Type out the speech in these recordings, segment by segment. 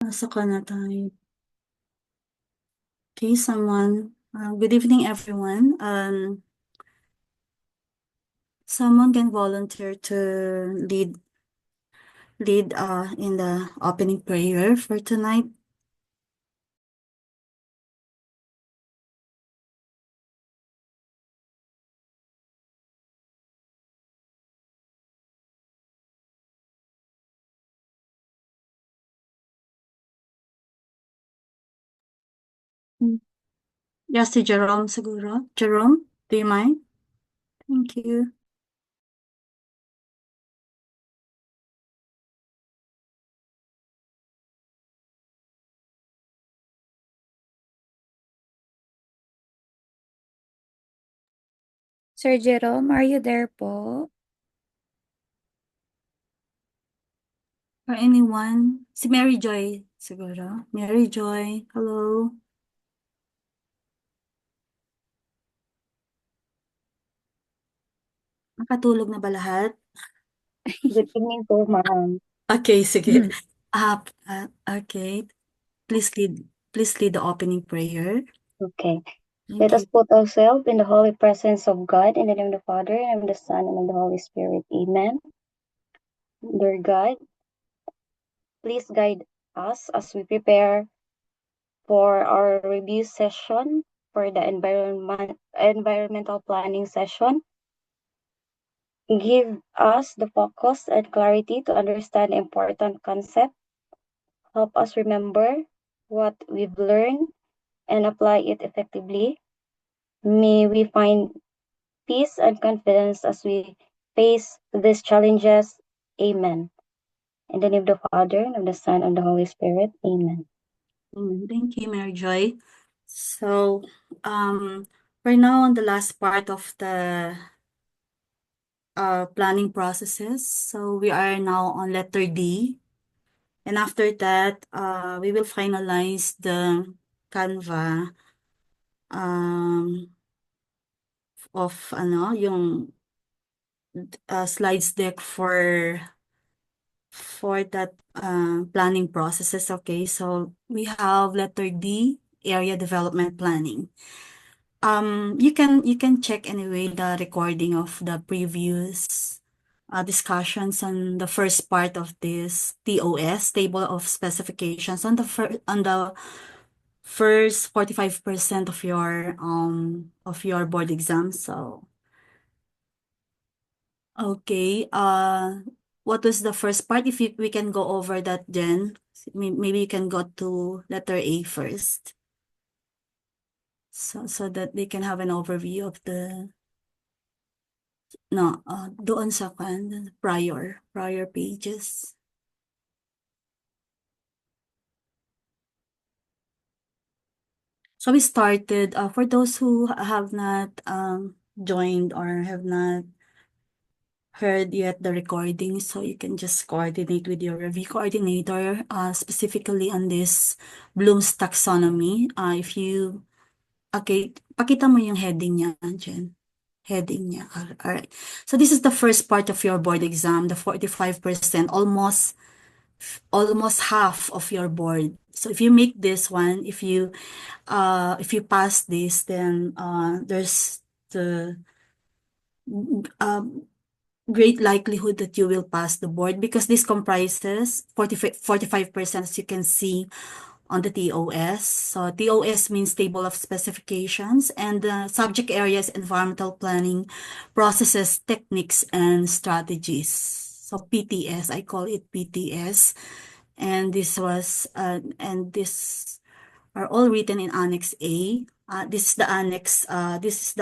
Nasa ka na tayo. Okay, someone. Good evening, everyone. Someone can volunteer to lead in the opening prayer for tonight. Yes, si Jerome siguro. Jerome, do you mind? Thank you. Sir Jerome, are you there po? Or anyone? Si Mary Joy siguro. Mary Joy, hello. Nakatulog na ba lahat? Good evening po, ma'am. Okay, sige. Okay. Please lead the opening prayer. Okay. Thank Let us you. put ourselves in the holy presence of God, in the name of the Father, and of the Son, and of the Holy Spirit. Amen. Dear God, please guide us as we prepare for our review session for the environmental planning session. Give us the focus and clarity to understand important concepts. Help us remember what we've learned and apply it effectively. May we find peace and confidence as we face these challenges. Amen. In the name of the Father, and of the Son, and the Holy Spirit. Amen. Thank you, Mary Joy. So, we're now on the last part of the planning processes. So we are now on letter D. And after that, we will finalize the Canva of yung slides deck for that planning processes. Okay, so we have letter D, area development planning. You can check anyway the recording of the previous discussions on the first part of this TOS, table of specifications, on the first 45% of your board exam. So okay, what was the first part? If we can go over that, Jen. Maybe you can go to letter A first. So that they can have an overview of the no, doon sa prior pages. So we started, for those who have not joined or have not heard yet the recording, so you can just coordinate with your review coordinator, specifically on this Bloom's taxonomy. Okay, pakita mo yung heading niya, Jen. Heading niya. All right. So this is the first part of your board exam, the 45%, almost half of your board. So if you make this one, if you pass this, then there's the great likelihood that you will pass the board, because this comprises 45%, as you can see on the TOS. So TOS means table of specifications, and the subject areas environmental planning, processes, techniques, and strategies. So PTS, I call it PTS. And this are all written in Annex A. This is the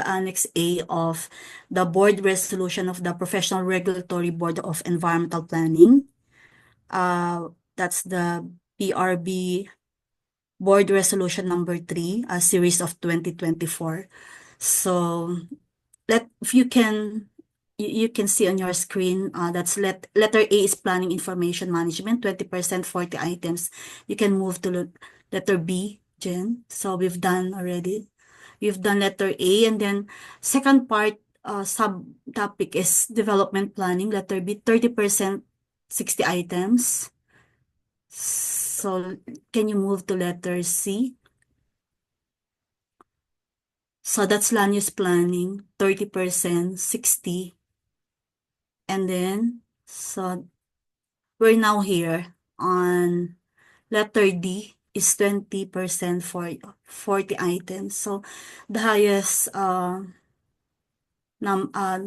Annex A of the board resolution of the Professional Regulatory Board of Environmental Planning. That's the PRB Board Resolution number 3, a series of 2024. So if you can see on your screen, that's letter A is planning information management, 20%, 40 items. You can move to letter B, Jen. So we've done already. We've done letter A, and then second part, subtopic is development planning, letter B, 30%, 60 items. So can you move to letter C? So that's land use planning, 30%, 60. And then, so we're now here on letter D is 20% for 40 items. So the highest the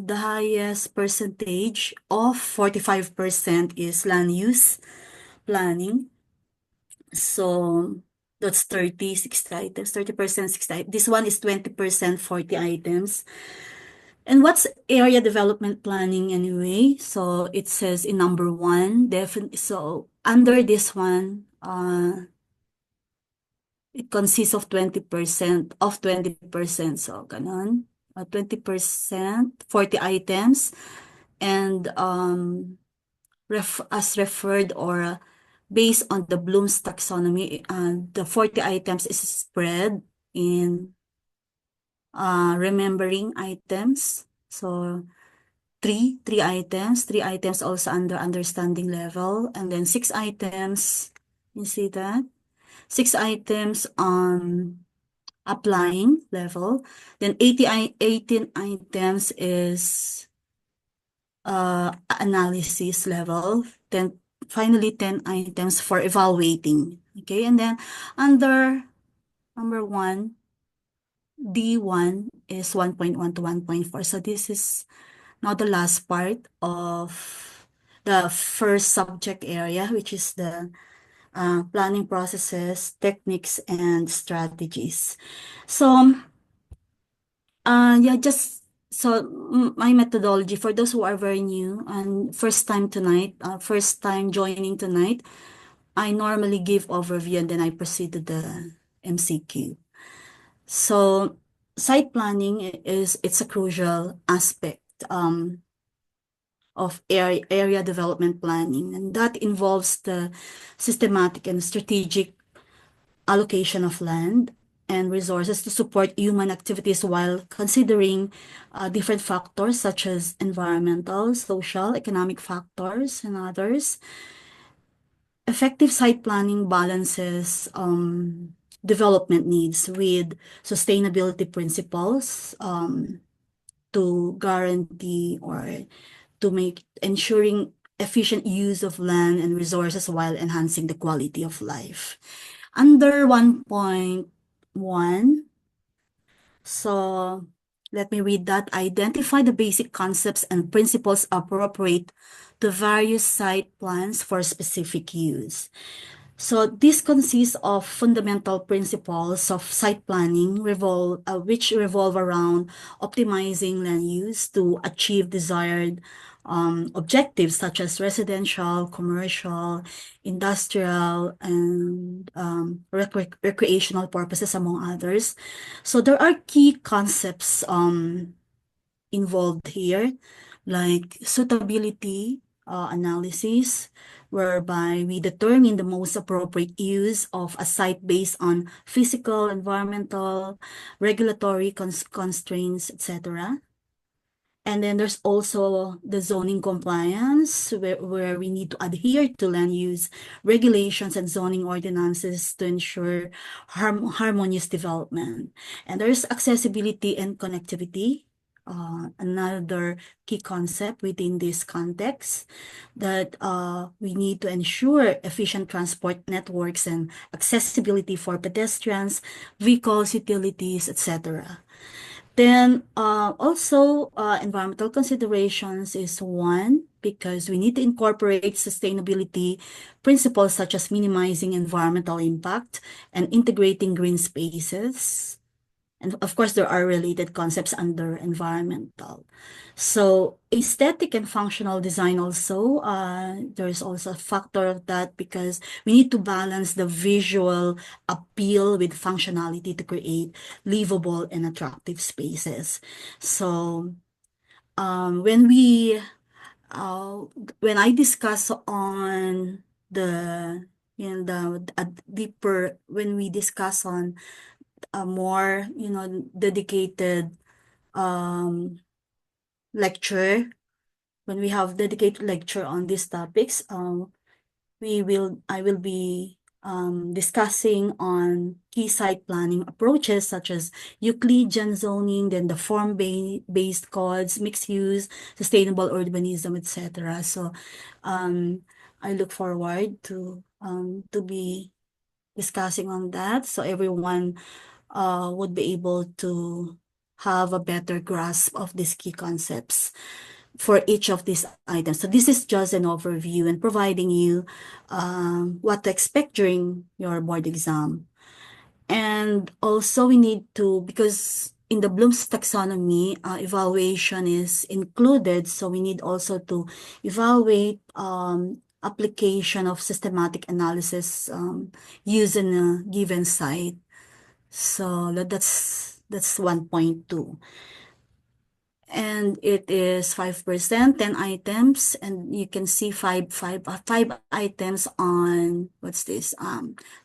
highest percentage of 45% is land use planning. So that's 30, 60 items, 30%, 60 items. This one is 20%, 40 items. And what's area development planning anyway? So it says in number one, so under this one, it consists of 20% of 20%. So ganon, 20%, 40 items. And as referred or based on the Bloom's taxonomy, the 40 items is spread in remembering items. So three items also under understanding level, and then 6 items, you see that? 6 items on applying level, then 18 items is analysis level, then finally 10 items for evaluating. Okay, and then under number 1, D1 is 1.1 to 1.4. So this is now the last part of the first subject area, which is the planning processes, techniques, and strategies. So, yeah, just so my methodology for those who are very new and first time joining tonight, I normally give overview and then I proceed to the MCQ. So, site planning it's a crucial aspect of area development planning, and that involves the systematic and strategic allocation of land and resources to support human activities while considering different factors such as environmental, social, economic factors, and others. Effective site planning balances development needs with sustainability principles to guarantee or to make ensuring efficient use of land and resources while enhancing the quality of life. Under 1.1, so let me read that. Identify the basic concepts and principles appropriate to various site plans for specific use. So this consists of fundamental principles of site planning which revolve around optimizing land use to achieve desired objectives such as residential, commercial, industrial, and recreational purposes, among others. So there are key concepts involved here, like suitability analysis, whereby we determine the most appropriate use of a site based on physical, environmental, regulatory constraints, etc. And then there's also the zoning compliance, where we need to adhere to land use regulations and zoning ordinances to ensure harmonious development. And there's accessibility and connectivity, another key concept within this context, that we need to ensure efficient transport networks and accessibility for pedestrians, vehicles, utilities, etc. Then also environmental considerations is one, because we need to incorporate sustainability principles such as minimizing environmental impact and integrating green spaces. And of course, there are related concepts under environmental. So aesthetic and functional design also, there's also a factor of that, because we need to balance the visual appeal with functionality to create livable and attractive spaces. So when I discuss on the, deeper, when we discuss on a more, dedicated lecture, when we have dedicated lecture on these topics, I will be discussing on key site planning approaches such as Euclidean zoning, then the form-based codes, mixed use, sustainable urbanism, etc. So I look forward to be discussing on that, so everyone would be able to have a better grasp of these key concepts for each of these items. So this is just an overview and providing you what to expect during your board exam. And also we need to, because in the Bloom's taxonomy, evaluation is included, so we need also to evaluate application of systematic analysis used in a given site. So that's 1.2. And it is 5%, 10 items, and you can see five items on what's this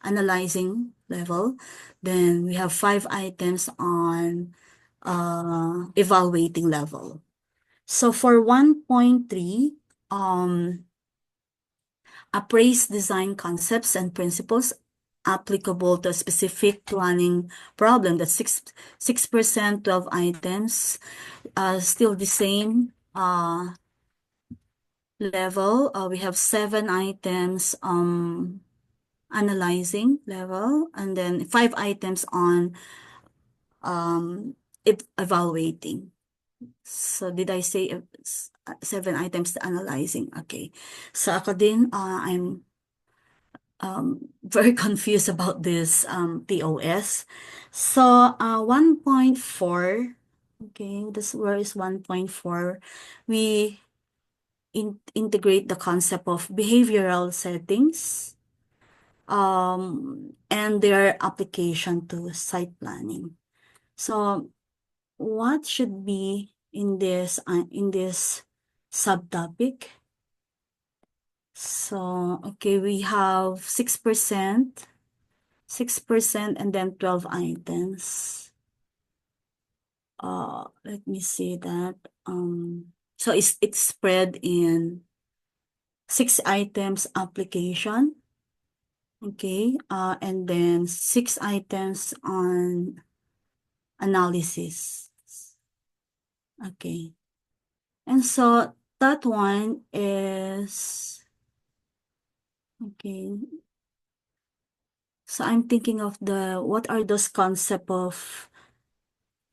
analyzing level. Then we have 5 items on evaluating level. So for 1.3, appraise design concepts and principles applicable to a specific planning problem. That's 6%, 12 items. Still the same level. We have 7 items analyzing level, and then 5 items on evaluating. So did I say 7 items to analyzing? Okay. So ako din, I'm very confused about this TOS. So 1.4, okay, this where is 1.4. We integrate the concept of behavioral settings and their application to site planning. So what should be in this subtopic? So okay, we have 6%, and then 12 items. Let me see that. So it's spread in 6 items application. Okay, and then 6 items on analysis. Okay. And so that one is, okay. So I'm thinking of what are those concept of,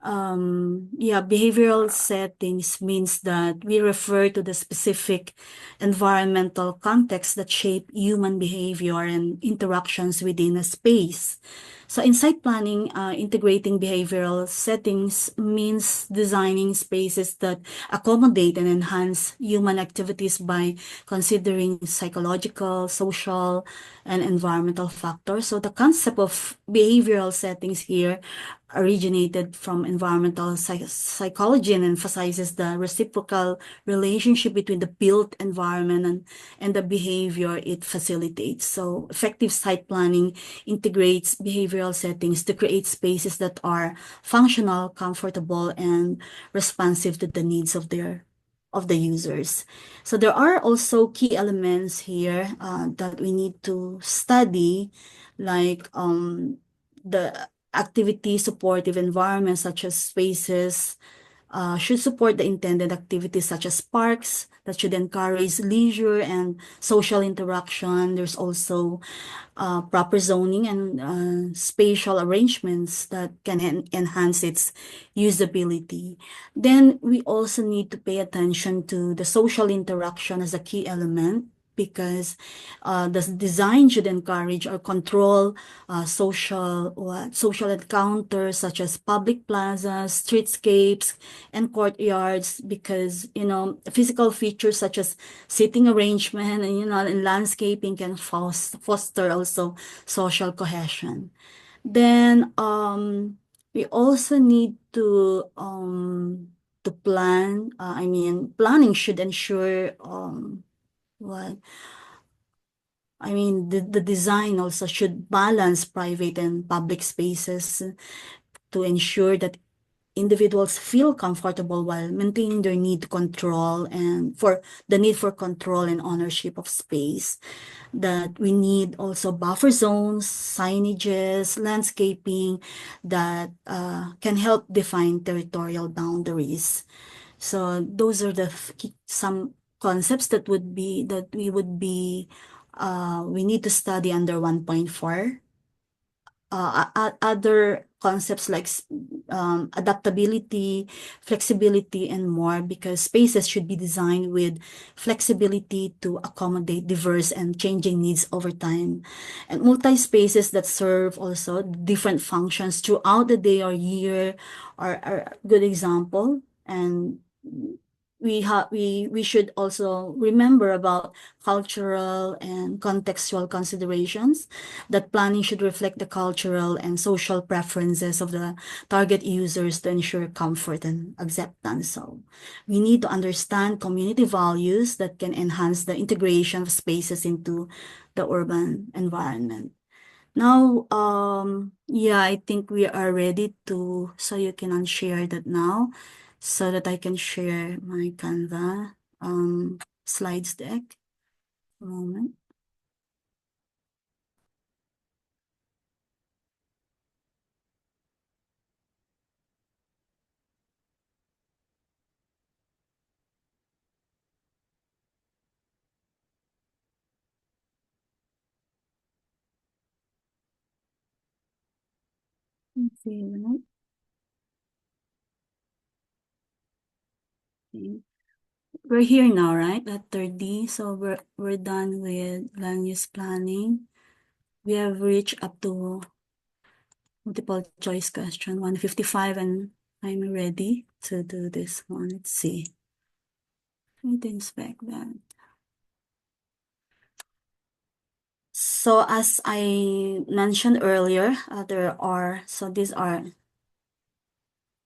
behavioral settings means that we refer to the specific environmental context that shape human behavior and interactions within a space. So in site planning, integrating behavioral settings means designing spaces that accommodate and enhance human activities by considering psychological, social, and environmental factors. So the concept of behavioral settings here originated from environmental psychology and emphasizes the reciprocal relationship between the built environment and the behavior it facilitates. So effective site planning integrates behavioral settings to create spaces that are functional, comfortable, and responsive to the needs of the users. So there are also key elements here that we need to study, like the activity supportive environments such as spaces should support the intended activities such as parks that should encourage leisure and social interaction. There's also proper zoning and spatial arrangements that can enhance its usability. Then we also need to pay attention to the social interaction as a key element, because the design should encourage or control social encounters such as public plazas, streetscapes, and courtyards, because physical features such as seating arrangement and landscaping can foster also social cohesion. Then we also need to plan. Planning should ensure the design also should balance private and public spaces to ensure that individuals feel comfortable while maintaining their need to control and for the need for control and ownership of space. That we need also buffer zones, signages, landscaping that can help define territorial boundaries. So those are some concepts that we need to study under 1.4. Other concepts like adaptability, flexibility, and more, because spaces should be designed with flexibility to accommodate diverse and changing needs over time. And multi-spaces that serve also different functions throughout the day or year are a good example. And we should also remember about cultural and contextual considerations, that planning should reflect the cultural and social preferences of the target users to ensure comfort and acceptance. So we need to understand community values that can enhance the integration of spaces into the urban environment. Now, yeah, I think we are ready to, so you can unshare that now, so that I can share my Canva slides deck. A moment. Let's see, right? Okay. We're here now, right? Letter D. So we're done with land use planning. We have reached up to multiple choice question 155, and I'm ready to do this one. Let's see. Let me inspect that. So as I mentioned earlier, these are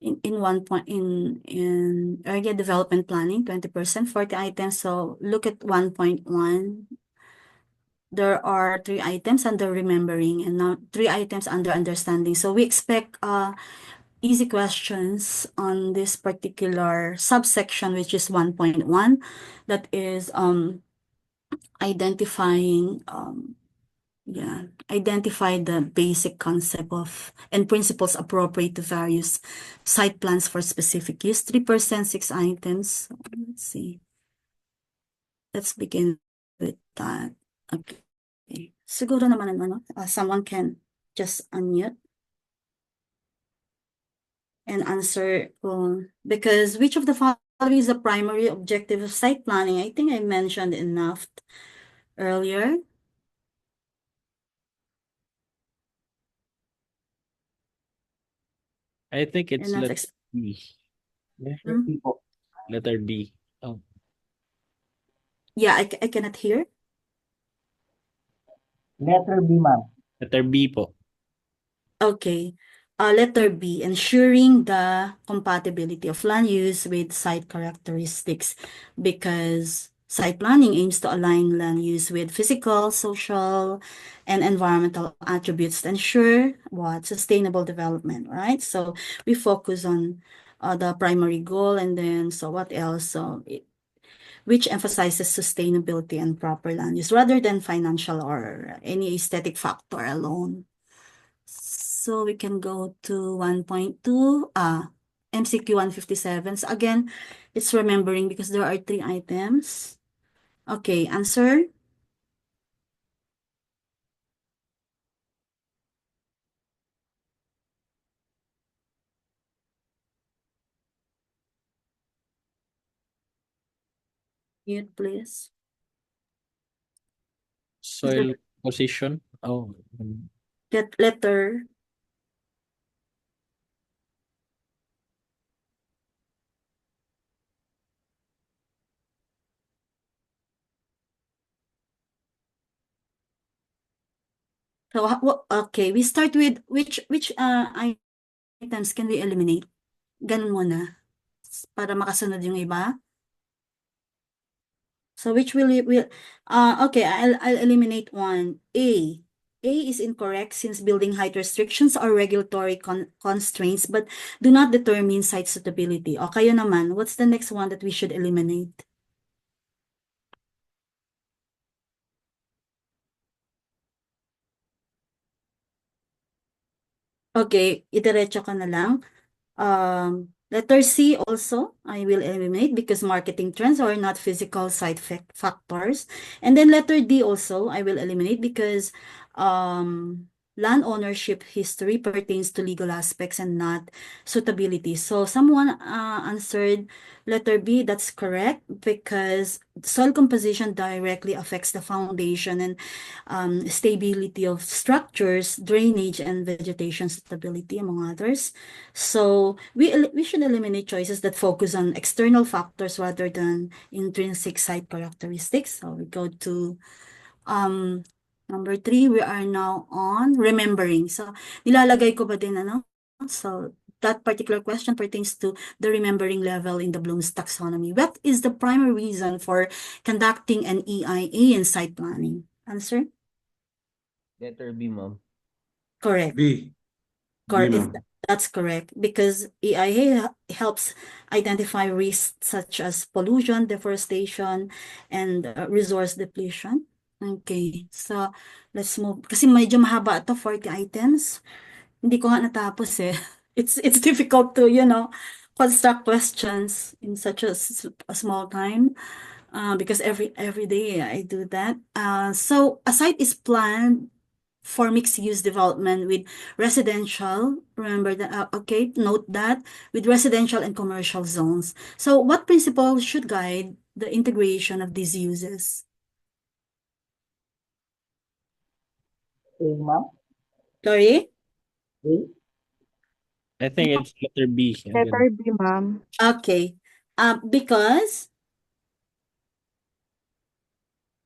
in one point in area development planning, 20%, 40 items. So look at 1.1. There are 3 items under remembering and now 3 items under understanding. So we expect easy questions on this particular subsection, which is 1.1, that is identifying identify the basic concept of and principles appropriate to various site plans for specific use. 3%, 6 items. So, let's see. Let's begin with that. Okay. Siguro naman someone can just unmute and answer because which of the following is the primary objective of site planning? I think I mentioned enough earlier. I think it's Enough letter B. Letter B po. Letter B. Oh, Yeah, I cannot hear. Letter B, ma'am. letter B po. Okay. Letter B, ensuring the compatibility of land use with site characteristics, because site planning aims to align land use with physical, social, and environmental attributes to ensure sustainable development, right? So we focus on the primary goal, and then so what else? Which emphasizes sustainability and proper land use rather than financial or any aesthetic factor alone. So we can go to 1.2, MCQ 157. So again, it's remembering because there are 3 items. Okay, answer. Mute, please. Soil position. Oh, Get letter. So okay, we start with which items can we eliminate? Ganun muna para makasunod yung iba. So which will okay, I'll eliminate one. A. A is incorrect since building height restrictions are regulatory constraints but do not determine site suitability. O kayo naman, what's the next one that we should eliminate? Okay, idiretso ka na lang. Letter C also, I will eliminate because marketing trends are not physical side factors. And then letter D also, I will eliminate because land ownership history pertains to legal aspects and not suitability. So someone answered letter B, that's correct because soil composition directly affects the foundation and stability of structures, drainage, and vegetation stability, among others. So we should eliminate choices that focus on external factors rather than intrinsic site characteristics. So we go to number 3. We are now on remembering. So nilalagay ko ba din ano? So that particular question pertains to the remembering level in the Bloom's taxonomy. What is the primary reason for conducting an EIA in site planning? Answer? Letter B, ma'am. Correct. B. Correct. That's correct because EIA helps identify risks such as pollution, deforestation, and resource depletion. Okay, so let's move. Kasi medyo mahaba ito, 40 items. Hindi ko nga natapos eh. It's difficult to, construct questions in such a small time. Because every day I do that. So a site is planned for mixed-use development with residential. Remember that, okay, note that, with residential and commercial zones. So what principles should guide the integration of these uses? Ma'am? Sorry? I think it's letter B. Letter B, ma'am. Okay. Because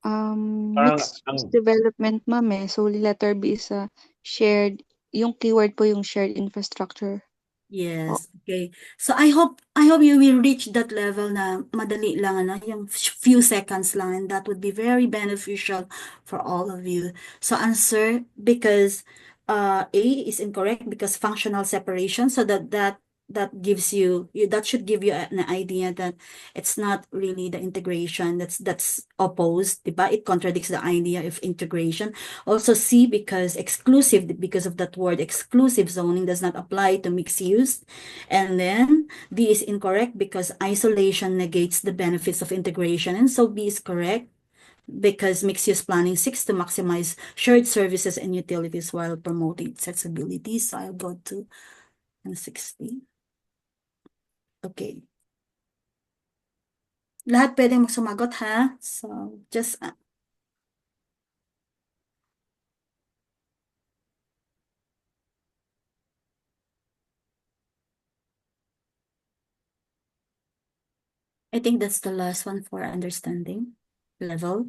Mixed use development, ma'am eh. So, letter B is shared, yung keyword po yung shared infrastructure. yes, okay. So I hope you will reach that level na madali lang ano, yung few seconds lang, and that would be very beneficial for all of you. So answer because A is incorrect because functional separation, so that gives you that should give you an idea that it's not really the integration that's opposed, diba? It contradicts the idea of integration. Also C because exclusive, because of that word exclusive zoning does not apply to mixed use. And then D is incorrect because isolation negates the benefits of integration. And so B is correct because mixed use planning seeks to maximize shared services and utilities while promoting accessibility. So I'll go to 60. Okay. Lahat pwedeng sumagot ha. So just I think that's the last one for understanding level.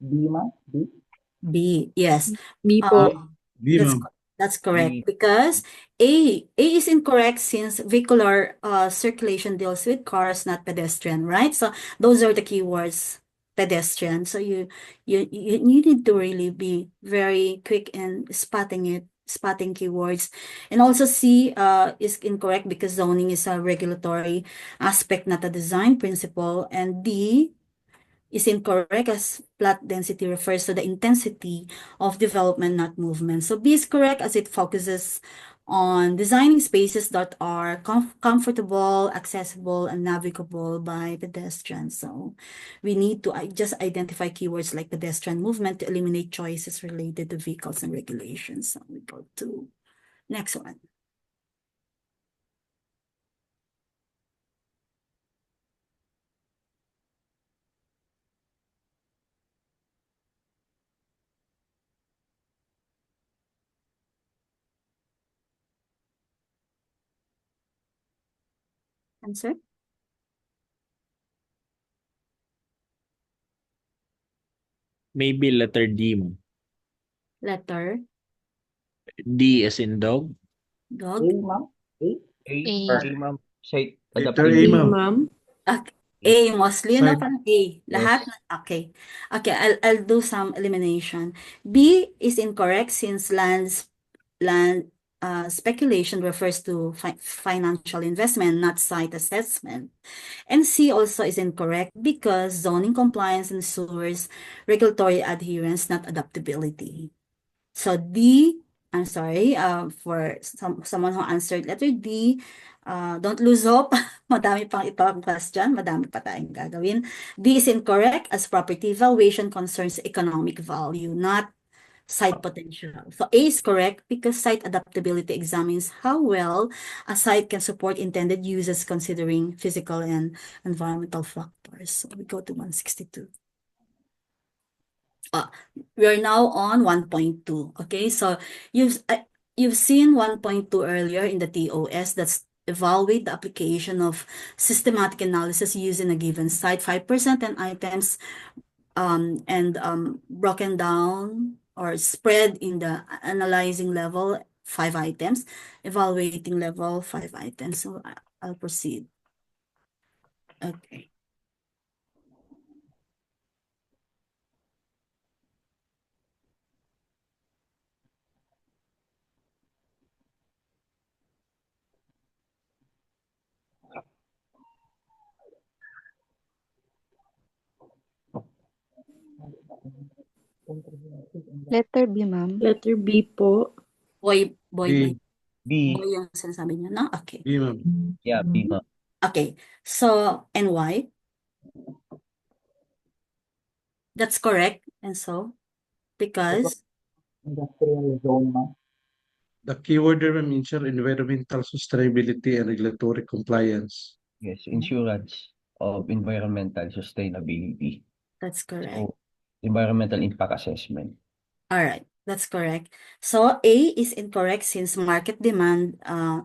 B, ma'am? B? B, yes. B po. B, That's ma'am. that's correct B. because A is incorrect since vehicular circulation deals with cars, not pedestrian, right? So those are the keywords, pedestrian. So you need to really be very quick in spotting keywords. And also C is incorrect because zoning is a regulatory aspect, not a design principle. And D is incorrect as plot density refers to the intensity of development, not movement. So B is correct as it focuses on designing spaces that are comfortable, accessible, and navigable by pedestrians. So we need to just identify keywords like pedestrian movement to eliminate choices related to vehicles and regulations. So we go to next one. Answer? Maybe letter D. Letter D as in dog. dog. A, ma'am? A? A. A, ma'am. Site Letter A, adaptability. ma'am. Ma'am. Okay. A yung mostly, no? Side. Parang A. Lahat? Yes. Okay. Okay, I'll do some elimination. B is incorrect since land speculation refers to financial investment, not site assessment. And C also is incorrect because zoning compliance ensures regulatory adherence, not adaptability. So D, I'm sorry, for someone who answered letter D, don't lose hope. Madami pang ito ang question. Madami pa tayong gagawin. D is incorrect as property valuation concerns economic value, not site potential. So A is correct because site adaptability examines how well a site can support intended uses considering physical and environmental factors. So we go to 162. We are now on 1.2. Okay, so you've seen 1.2 earlier in the TOS. That's evaluate the application of systematic analysis used in a given site, 5% and items broken down or spread in the analyzing level, 5 items, evaluating level, 5 items. So I'll proceed. Okay. Letter B, ma'am. Letter B po. Boy B. B. yung sinasabi niyo, no? Okay. B, ma'am. Yeah, B, ma'am. Okay. So, and why? That's correct. And so, because, Industrial zone, ma'am. The keyword there, ma'am, ensure environmental sustainability and regulatory compliance. Yes, insurance of environmental sustainability. that's correct. So, environmental impact assessment. All right, that's correct. So A is incorrect since market demand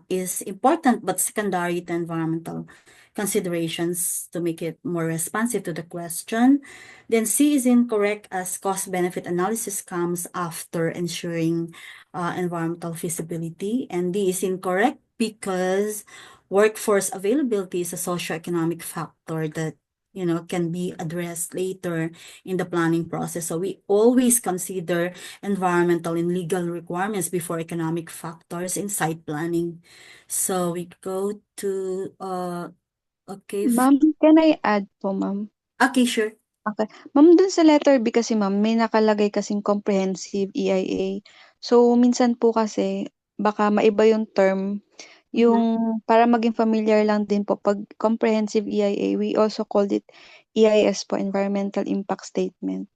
is important but secondary to environmental considerations to make it more responsive to the question. Then C is incorrect as cost-benefit analysis comes after ensuring environmental feasibility. And D is incorrect because workforce availability is a socioeconomic factor that can be addressed later in the planning process. So we always consider environmental and legal requirements before economic factors in site planning. So we go to okay. Ma'am, can I add po, ma'am? Okay, sure. Okay. Ma'am, dun sa letter B kasi, ma'am, may nakalagay kasing comprehensive EIA. So, minsan po kasi, baka maiba yung term. Yung para maging familiar lang din po, pag comprehensive EIA, we also called it EIS po, Environmental Impact Statement.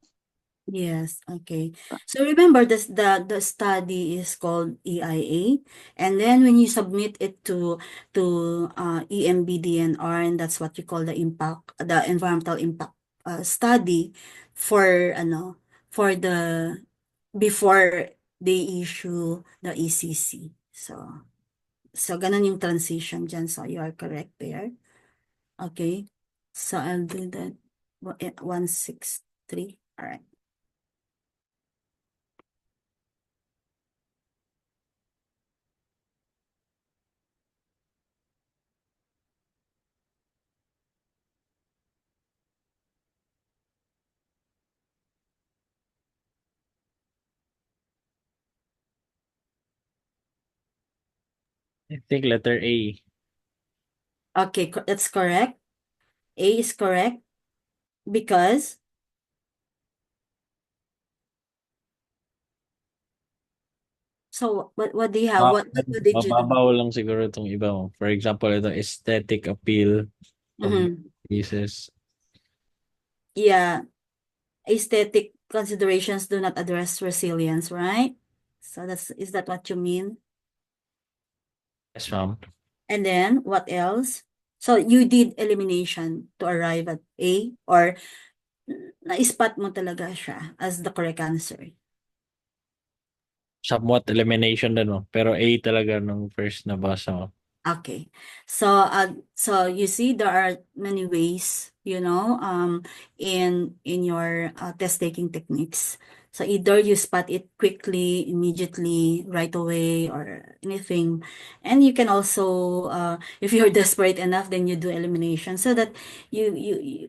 Yes, okay. So remember the study is called EIA, and then when you submit it to EMBDNR, and that's what you call the environmental impact study for before they issue the ECC. So ganun yung transition dyan. So you are correct there. Okay. So I'll do that 163. All right. I think letter A. Okay, that's correct. A is correct because what do you have? What did you do? Mababaw lang siguro itong iba mo. For example, ito aesthetic appeal of Mhm. pieces. Yeah, aesthetic considerations do not address resilience, right? So is that what you mean? Yes, ma'am. And then what else? So you did elimination to arrive at A, or na-spot mo talaga siya as the correct answer? Somewhat elimination din mo. Pero A talaga nung first na basa mo. Okay. So you see there are many ways, in your test taking techniques. So either you spot it quickly, immediately, right away, or anything. And you can also, if you're desperate enough, then you do elimination so that you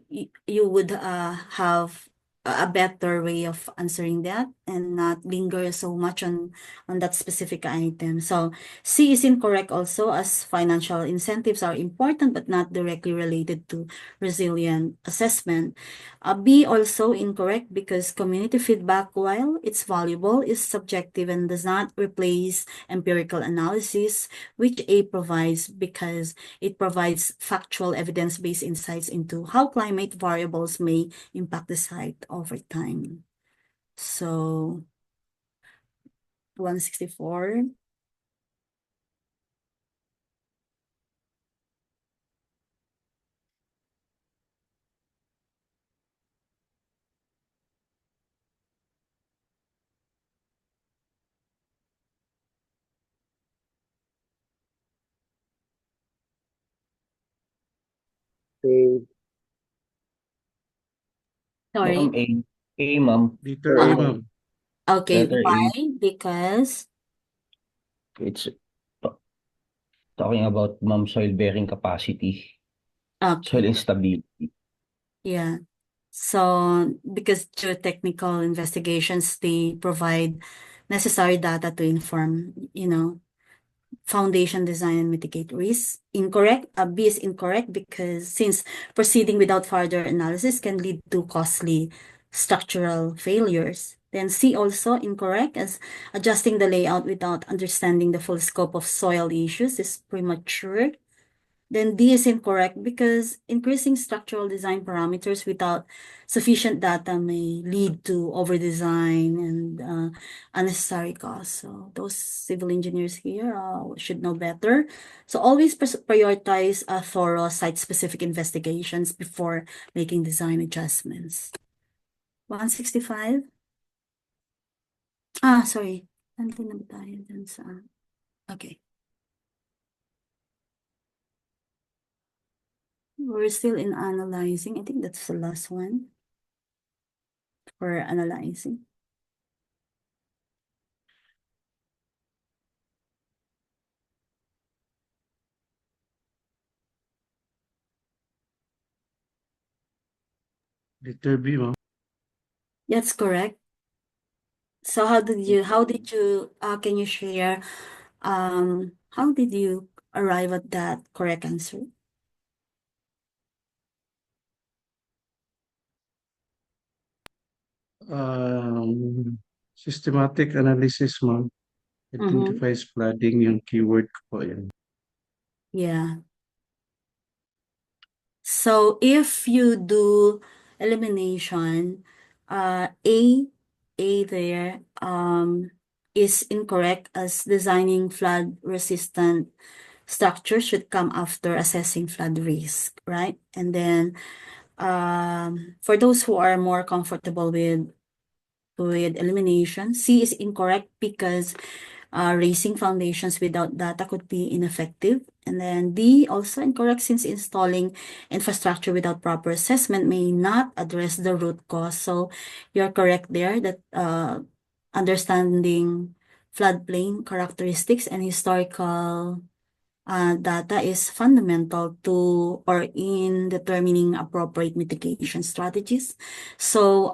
would have a better way of answering that and not linger so much on that specific item. So C is incorrect also, as financial incentives are important but not directly related to resilient assessment. B also incorrect because community feedback, while it's valuable, is subjective and does not replace empirical analysis, which A provides because it provides factual evidence-based insights into how climate variables may impact the site over time. So 164. Page Sorry. Ma'am, A. A, ma'am. Letter A, Ah, ma'am. okay, Letter A. why? Because, It's ta- talking about, ma'am, soil-bearing capacity, soil okay, instability. yeah. So, because geotechnical investigations, they provide necessary data to inform, foundation design and mitigate risks. Incorrect. B is incorrect because since proceeding without further analysis can lead to costly structural failures. Then C also incorrect, as adjusting the layout without understanding the full scope of soil issues is premature. Then D is incorrect because increasing structural design parameters without sufficient data may lead to over-design and unnecessary costs. So those civil engineers here should know better. So always prioritize thorough site-specific investigations before making design adjustments. 165. Sorry. Nandun na ba tayo dun sa... Okay. We're still in analyzing. I think that's the last one for analyzing. Letter B, ma'am. That's correct. So can you share, how did you arrive at that correct answer? Systematic analysis, ma'am. Identifies flooding, yung keyword ko po yan. Yeah. So if you do elimination, A there, is incorrect, as designing flood resistant structure should come after assessing flood risk, right? And then, for those who are more comfortable with elimination, C is incorrect because raising foundations without data could be ineffective. And then D, also incorrect since installing infrastructure without proper assessment may not address the root cause. So you're correct there that understanding floodplain characteristics and historical data is fundamental to or in determining appropriate mitigation strategies. So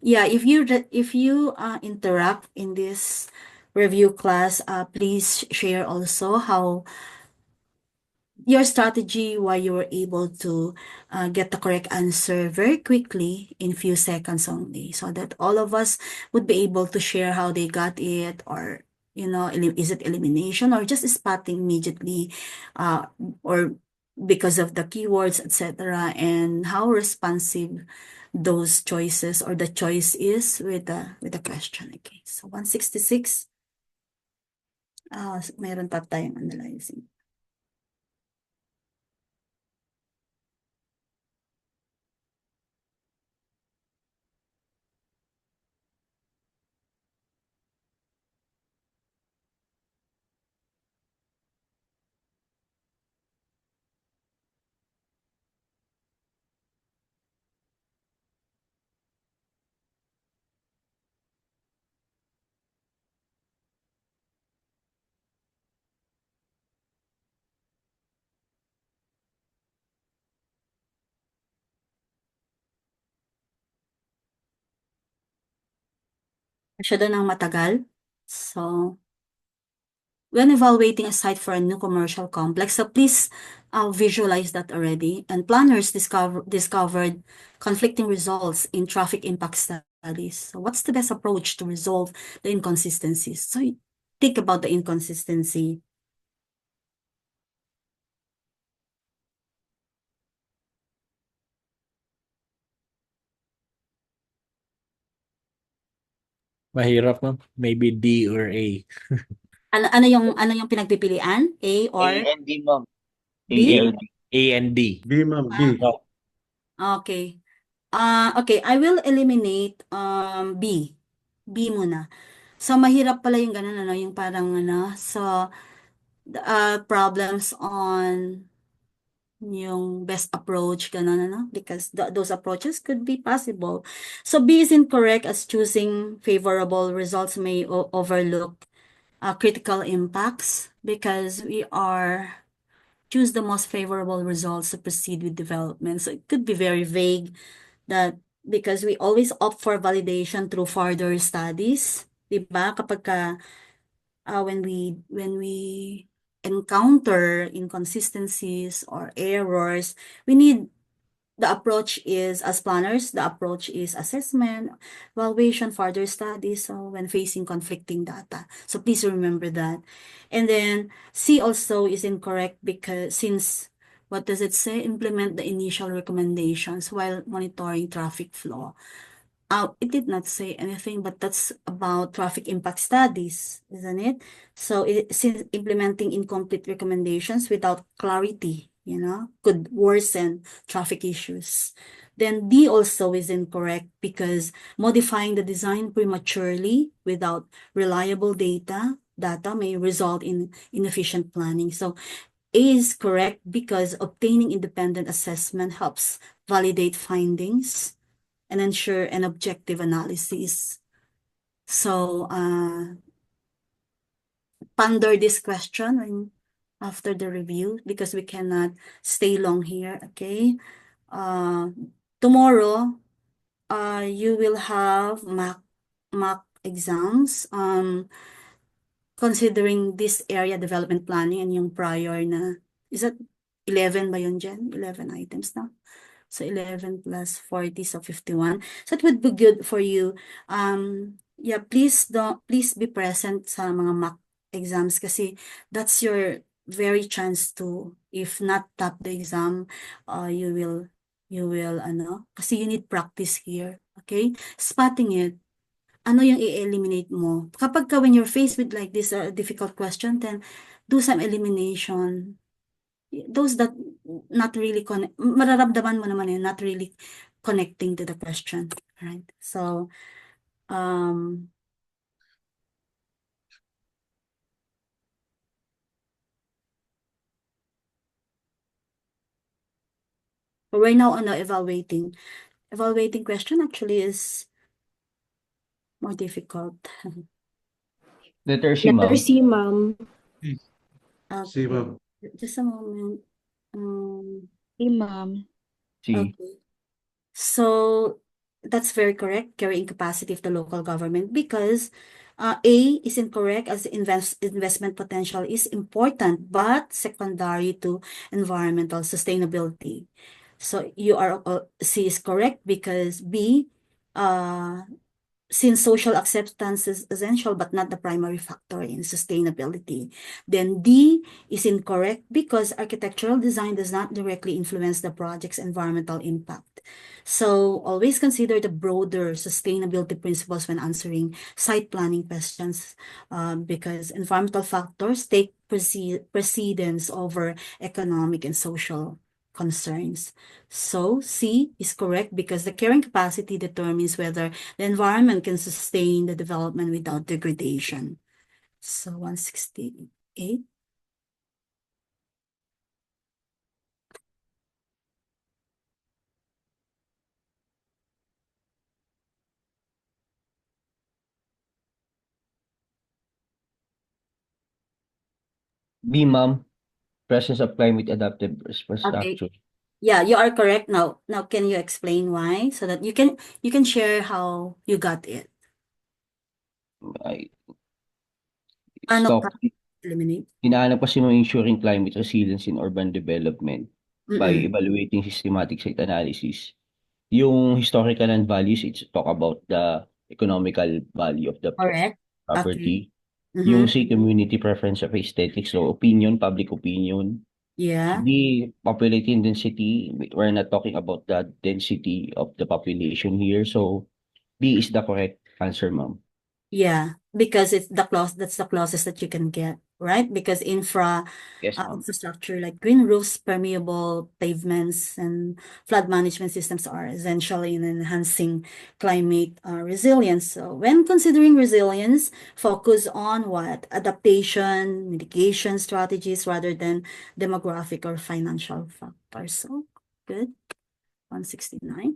yeah, if you interact in this review class, please share also how your strategy, why you were able to get the correct answer very quickly in few seconds only, so that all of us would be able to share how they got it, or is it elimination or just spotting immediately, or because of the keywords, etc., and how responsive those choices or the choice is with the question. Okay, so 166, meron pa tayong analyzing. masyado nang matagal. So, when evaluating a site for a new commercial complex, so please visualize that already. And planners discovered conflicting results in traffic impact studies. So what's the best approach to resolve the inconsistencies? So think about the inconsistency. Mahirap, ma'am. Maybe D or A. Ano yung pinagpipilian? A or and D, ma'am. B? A and D. B, ma'am, B. No. Okay. Okay, I will eliminate B. B muna. So mahirap pala yung ganun, ano, yung parang ano, so problems on yung best approach, ganun, ano, because those approaches could be possible. So B is incorrect as choosing favorable results may overlook critical impacts because we are choose the most favorable results to proceed with development. So it could be very vague that because we always opt for validation through further studies, di ba? Kapag when we encounter inconsistencies or errors, we need the approach is, as planners, the approach is assessment, evaluation, further studies, so when facing conflicting data. So please remember that. And then C also is incorrect because since, what does it say? Implement the initial recommendations while monitoring traffic flow. It did not say anything, but that's about traffic impact studies, isn't it? So since implementing incomplete recommendations without clarity, could worsen traffic issues. Then D also is incorrect because modifying the design prematurely without reliable data may result in inefficient planning. So A is correct because obtaining independent assessment helps validate findings and ensure an objective analysis. So, ponder this question after the review because we cannot stay long here, okay? Tomorrow, you will have mock exams, considering this area development planning and yung prior na, is that 11 ba yun, Jen? 11 items na? So 11 plus 40, so 51. So it would be good for you. Yeah, please be present sa mga mock exams kasi that's your very chance to, if not top the exam, you will kasi you need practice here. Okay? Spotting it. Ano yung i-eliminate mo? Kapag when you're faced with like this difficult question, then do some elimination. Those that not really mararamdaman mo naman yun, not really connecting to the question, right? So, we're now on evaluating. Evaluating question actually is more difficult. Letter C, ma'am. Letter C, ma'am. C, ma'am. Just a moment. C, ma'am. C. Okay. So that's very correct, carrying capacity of the local government, because A is incorrect as investment potential is important, but secondary to environmental sustainability. So C is correct because B, since social acceptance is essential but not the primary factor in sustainability. Then D is incorrect because architectural design does not directly influence the project's environmental impact. So always consider the broader sustainability principles when answering site planning questions, because environmental factors take precedence over economic and social concerns. So C is correct because the carrying capacity determines whether the environment can sustain the development without degradation. So 168. B, ma'am. Presence of climate adaptive infrastructure. Yeah, you are correct. Now can you explain why so that you can share how you got it? Ay, Ano ka stop. eliminate? Hinahanap kasi mo ensuring climate resilience in urban development by Mm-mm. evaluating systematic site analysis. Yung historical and values, it's talk about the economical value of the Correct. Okay. property. Yung Mm-hmm. say community preference of aesthetics, so opinion, public opinion. Yeah. The populating density, we're not talking about the density of the population here. So B is the correct answer, ma'am. Yeah, because that's the closest that you can get, right? Because Yes, ma'am. infrastructure like green roofs, permeable pavements, and flood management systems are essential in enhancing climate resilience. So when considering resilience, focus on what? Adaptation, mitigation strategies rather than demographic or financial factors. So good. 169.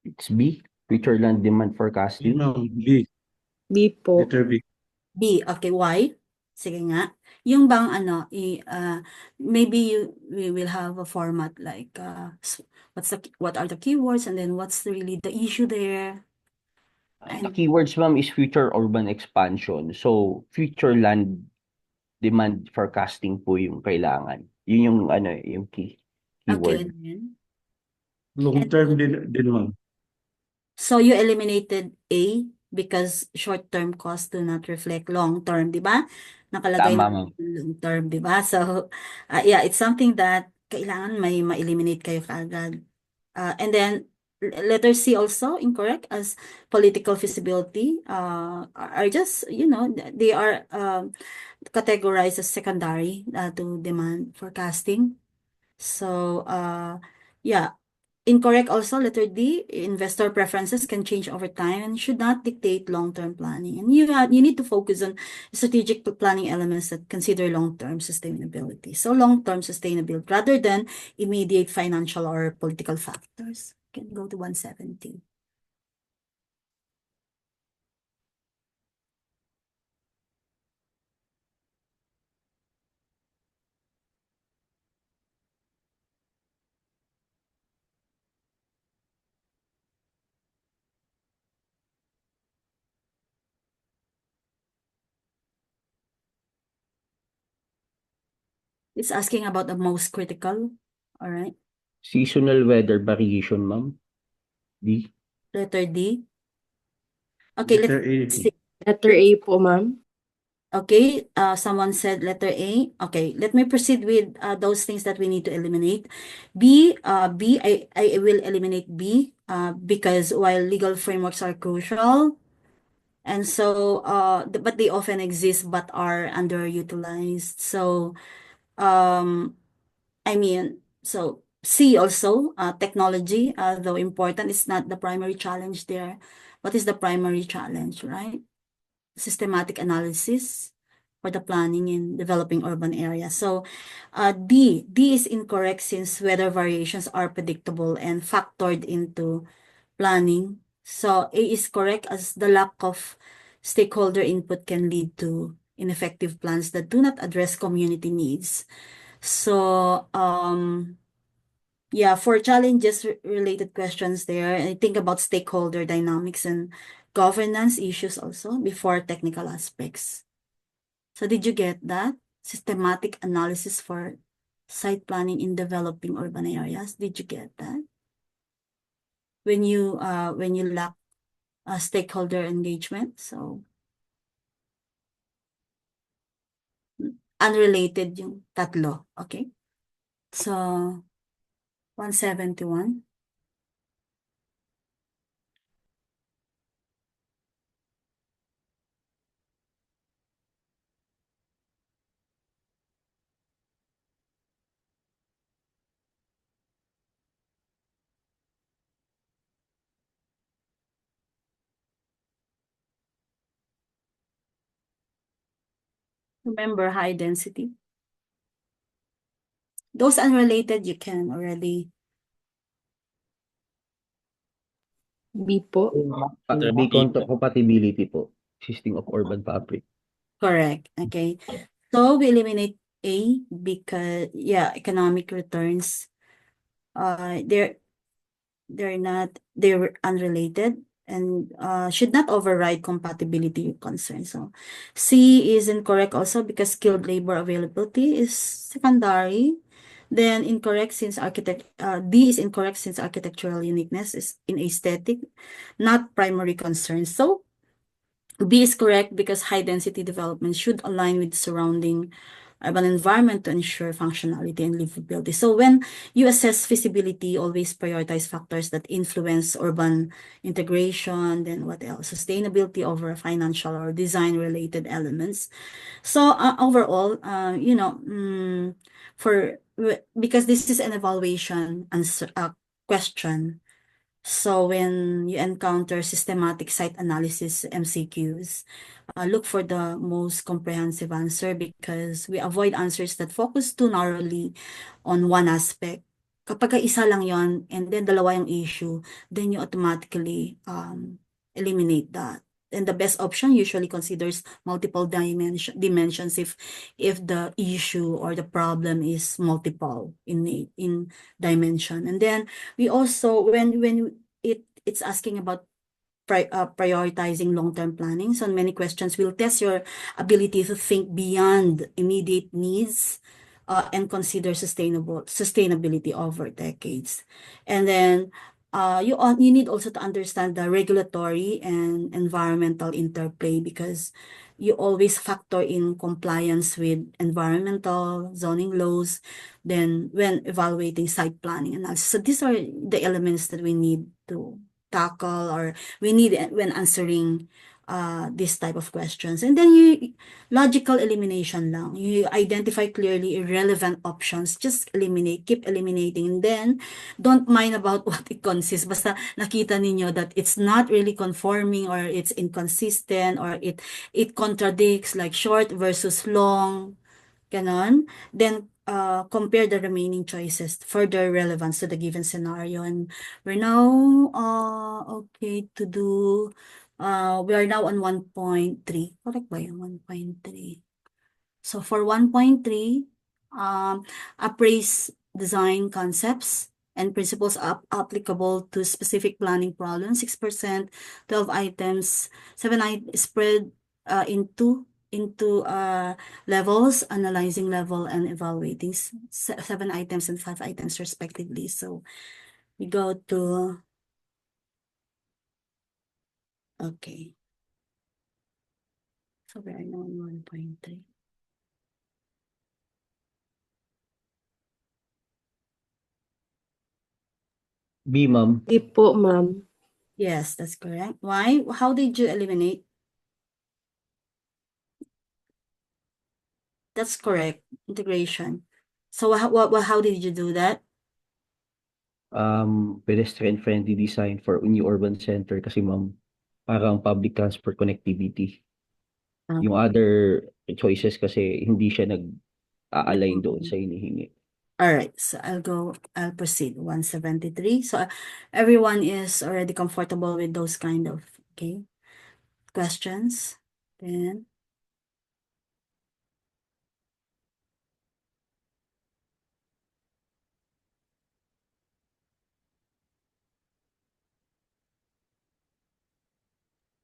It's B, future land demand forecasting. Ma'am, B. B po. Letter B. B, okay, why? Sige nga. Yung bang maybe we will have a format like what are the keywords and then what's really the issue there? The And keywords, ma'am, is future urban expansion. So, future land demand forecasting po yung kailangan. Yun yung ano, yung okay, keyword. and then Long and term din ma'am. so you eliminated A because short-term costs do not reflect long-term, di ba? Nakalagay Tama, na ma'am. long-term, di ba? So, yeah, it's something that kailangan may ma-eliminate kayo kaagad. And then letter C also incorrect as political feasibility are just, they are categorized as secondary to demand forecasting. So, yeah, incorrect also, letter D, investor preferences can change over time and should not dictate long-term planning. And you need to focus on strategic planning elements that consider long-term sustainability. So long-term sustainability rather than immediate financial or political factors. Can go to 170. It's asking about the most critical. All right. Seasonal weather variation, ma'am. D. Letter D. Okay, Letter let's A. see. Letter A po, ma'am. Okay, someone said letter A. Okay, let me proceed with those things that we need to eliminate. I will eliminate B because while legal frameworks are crucial, and so but they often exist but are underutilized. So so C also, technology, though important, is not the primary challenge there. What is the primary challenge, right? Systematic analysis for the planning in developing urban areas. So D is incorrect since weather variations are predictable and factored into planning. So A is correct as the lack of stakeholder input can lead to ineffective plans that do not address community needs. So yeah, for challenges related questions there, I think about stakeholder dynamics and governance issues also before technical aspects. So did you get that? Systematic analysis for site planning in developing urban areas. Did you get that? When you lack stakeholder engagement, so unrelated yung tatlo, okay? So 171. Remember high density. Those unrelated, you can already. B po. Letter Be B. compatibility po. Existing of urban fabric. Correct. Okay. So we eliminate A because yeah, economic returns. They're unrelated and should not override compatibility concerns. So C is incorrect also because skilled labor availability is secondary. Then incorrect since D is incorrect since architectural uniqueness is in aesthetic, not primary concern. So B is correct because high density development should align with surrounding urban environment to ensure functionality and livability. So when you assess feasibility, always prioritize factors that influence urban integration, then what else? Sustainability over financial or design related elements. So overall, because this is an evaluation answer question. So when you encounter systematic site analysis MCQs, look for the most comprehensive answer because we avoid answers that focus too narrowly on one aspect. Kapag isa lang yon and then dalawa yung issue, then you automatically eliminate that. And the best option usually considers multiple dimensions if the issue or the problem is multiple in dimension. And then we also when it's asking about prioritizing long-term planning. So many questions will test your ability to think beyond immediate needs and consider sustainability over decades. And then you need also to understand the regulatory and environmental interplay because you always factor in compliance with environmental zoning laws then when evaluating site planning analysis. So these are the elements that we need to tackle or we need when answering this type of questions. And then logical elimination lang. You identify clearly irrelevant options, just eliminate, keep eliminating, and then don't mind about what it consists. Basta nakita ninyo that it's not really conforming or it's inconsistent or it contradicts like short versus long, ganon. Then compare the remaining choices for their relevance to the given scenario. And we're now okay to do we are now on 1.3. Correct ba yung 1.3? So for 1.3, appraise design concepts and principles applicable to specific planning problems, 6%, 12 items, 7 spread into levels, analyzing level and evaluating 7 items and 5 items respectively. So we go to, okay. So we are now on 1.3. B, ma'am. B po, ma'am. Yes, that's correct. Why? How did you eliminate? That's correct. Integration. So how did you do that? Pedestrian-friendly design for new urban center kasi ma'am, parang public transport connectivity. Yung other choices kasi hindi siya nag-a-align doon sa hinihingi. All right, so I'll proceed. 173. So everyone is already comfortable with those kind of, okay, questions. Then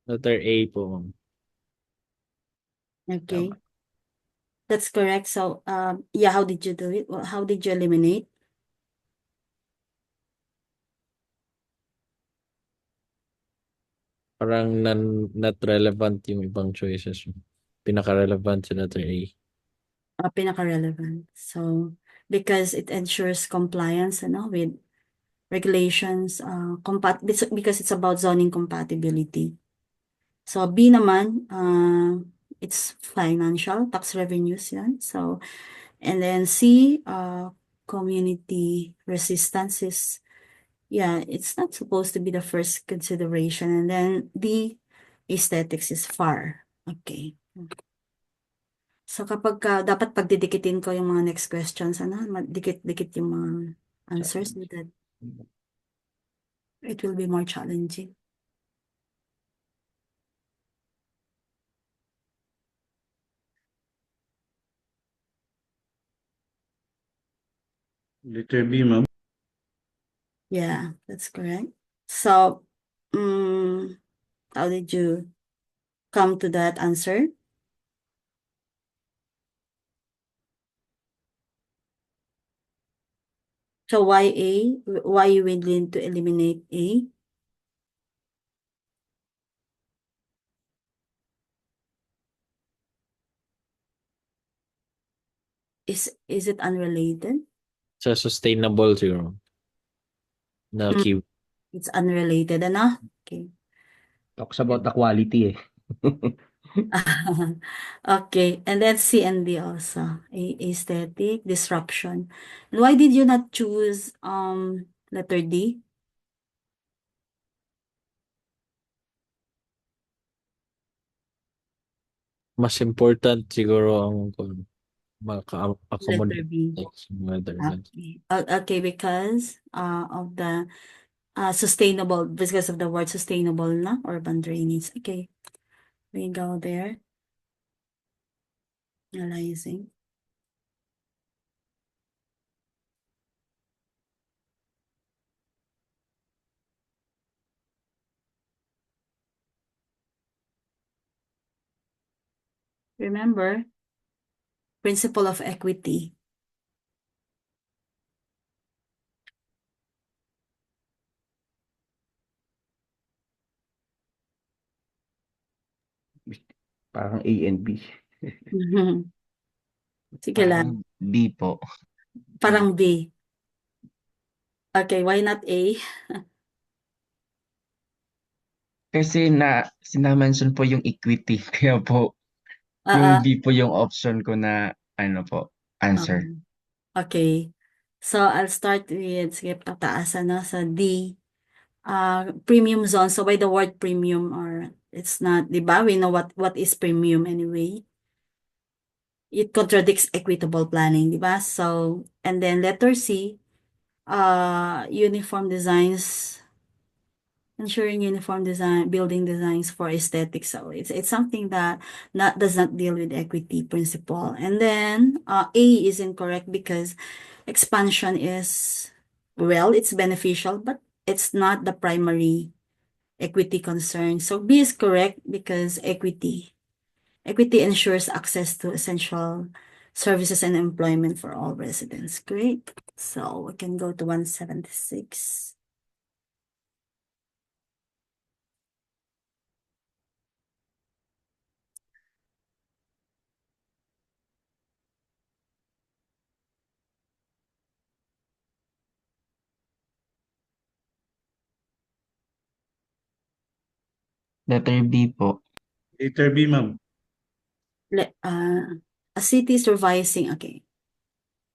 Letter A po, ma'am. okay. That's correct. So yeah, how did you do it? How did you eliminate? Parang not relevant yung ibang choices. Pinaka-relevant sa letter A. Pinaka-relevant. So because it ensures compliance with regulations, because it's about zoning compatibility. So B naman, it's financial, tax revenues yan. So, and then C, community resistance is, yeah, it's not supposed to be the first consideration. And then D, aesthetics is far. Okay. So kapag dapat pagdidikitin ko yung mga next questions, dikit-dikit yung mga answers with that. It will be more challenging. Letter B, ma'am. Yeah, that's correct. So, how did you come to that answer? So why A? Why you willing to eliminate A? Is it unrelated? Sa sustainable siguro na Mm. keyword. It's unrelated, ano? Okay. Talks about the quality eh. Okay, and then C and D also. Aesthetic, disruption. And why did you not choose letter D? Mas important siguro ang Letter maka-accommodate B. sa mga demands. Okay. Okay, because of the sustainable, because of the word sustainable na urban drainage. Okay, we go there. Analyzing. Remember, principle of equity. Parang A and B. Sige lang. B po. Parang B. Okay, why not A? Kasi sinamention po yung equity. Kaya po, Ah, yung B po yung option ko na answer. Okay. So, I'll start with, sige, pataas sa D. Premium zone. So, by the word premium, or it's not, di ba? We know what is premium anyway. It contradicts equitable planning, di ba? So, and then letter C, uniform designs, ensuring uniform design, building designs for aesthetics. So it's something that does not deal with equity principle. And then A is incorrect because expansion is, well, it's beneficial, but it's not the primary equity concern. So B is correct because equity ensures access to essential services and employment for all residents. Great. So we can go to 176. Letter B po. Letter B, ma'am. A city is revising, okay,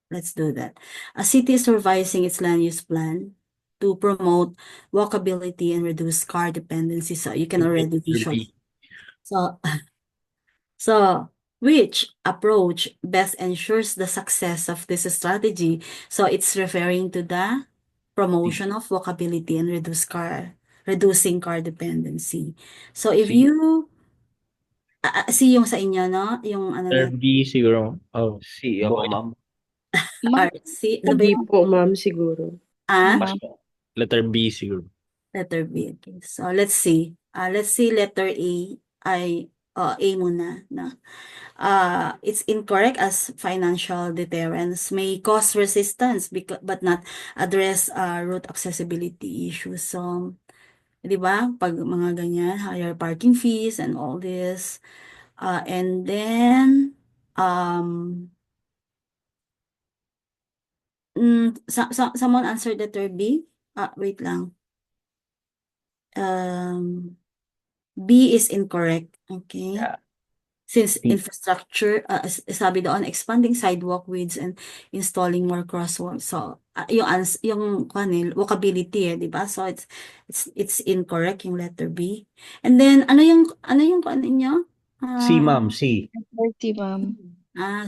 let's do that. A city is revising its land use plan to promote walkability and reduce car dependency. So you can already visualize. So which approach best ensures the success of this strategy? So it's referring to the promotion of walkability and reducing car dependency. So if C. you see yung sa inyo, no? Yung ano Letter na, B siguro. Oh, C ako, ma'am. Ma'am, see, ano ba B yun? po, ma'am, siguro. Mas ma'am. po. letter B siguro. Letter B. Okay. So let's see. Let's see letter A. A muna, no? It's incorrect as financial deterrence may cause resistance but not address road accessibility issues. So, di ba? Pag mga ganyan, higher parking fees and all this. And then, someone answered letter B. Wait lang. B is incorrect. Okay. Yeah. Since B. infrastructure, sabi doon, expanding sidewalk widths and installing more crosswalks. So, yung walkability, di ba? So, it's incorrect yung letter B. And then, ano yung niyo? C, ma'am. C. Letter C, ma'am.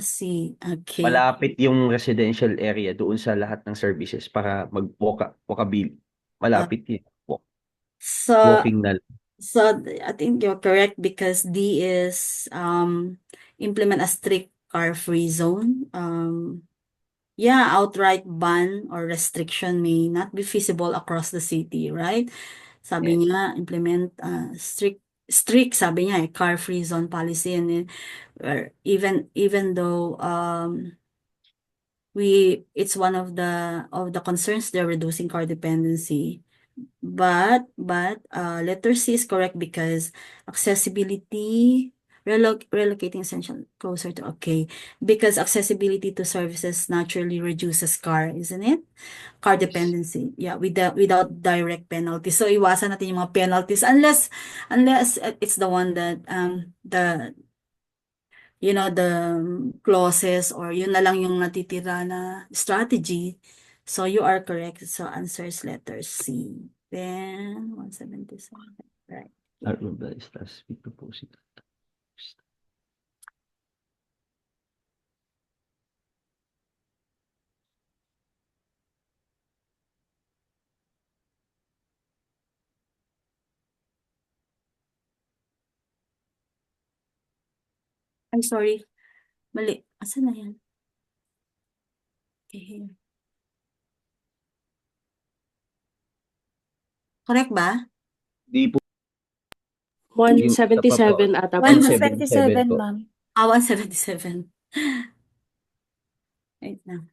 C. Okay. Malapit yung residential area doon sa lahat ng services para walkable. Malapit yun. So, Walking na. I think you're correct because D is implement a strict car-free zone. Yeah, outright ban or restriction may not be feasible across the city, right? Sabi Yes. niya, implement strict sabi niya car-free zone policy, and even though it's one of the concerns, they're reducing car dependency. But letter C is correct because accessibility, relocating essential closer to, okay, because accessibility to services naturally reduces car, isn't it? Car Yes. dependency. Yeah, without direct penalties. So iwasan natin yung mga penalties unless it's the one that the clauses, or yun na lang yung natitira na strategy. So you are correct. So answer is letter C. Then 177. Right. Urban stars with proposing. I'm sorry. Mali. Asan na yan? Okay, here. Correct ba? Di po. Yung 177 ata po. 177 po. ma'am. 177. Wait lang.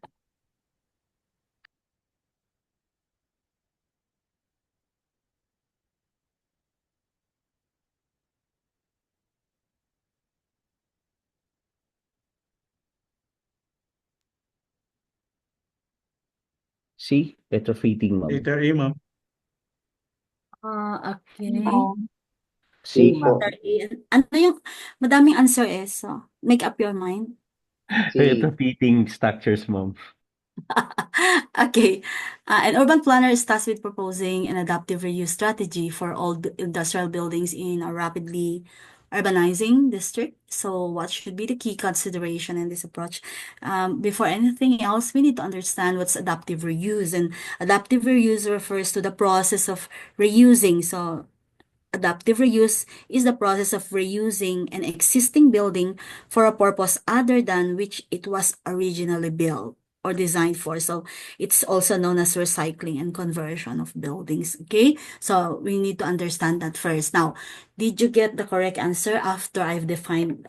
C, retrofitting, ma'am. Letter A, ma'am. Okay. C. po. Letter A. Ano yung madaming answer is, so make up your mind. C. Retrofitting structures, ma'am. Okay. An urban planner is tasked with proposing an adaptive reuse strategy for all industrial buildings in a rapidly urbanizing district. So what should be the key consideration in this approach? Before anything else, we need to understand what's adaptive reuse. And adaptive reuse refers to the process of reusing. So adaptive reuse is the process of reusing an existing building for a purpose other than which it was originally built or designed for. So it's also known as recycling and conversion of buildings. Okay, so we need to understand that first. Now, did you get the correct answer after I've defined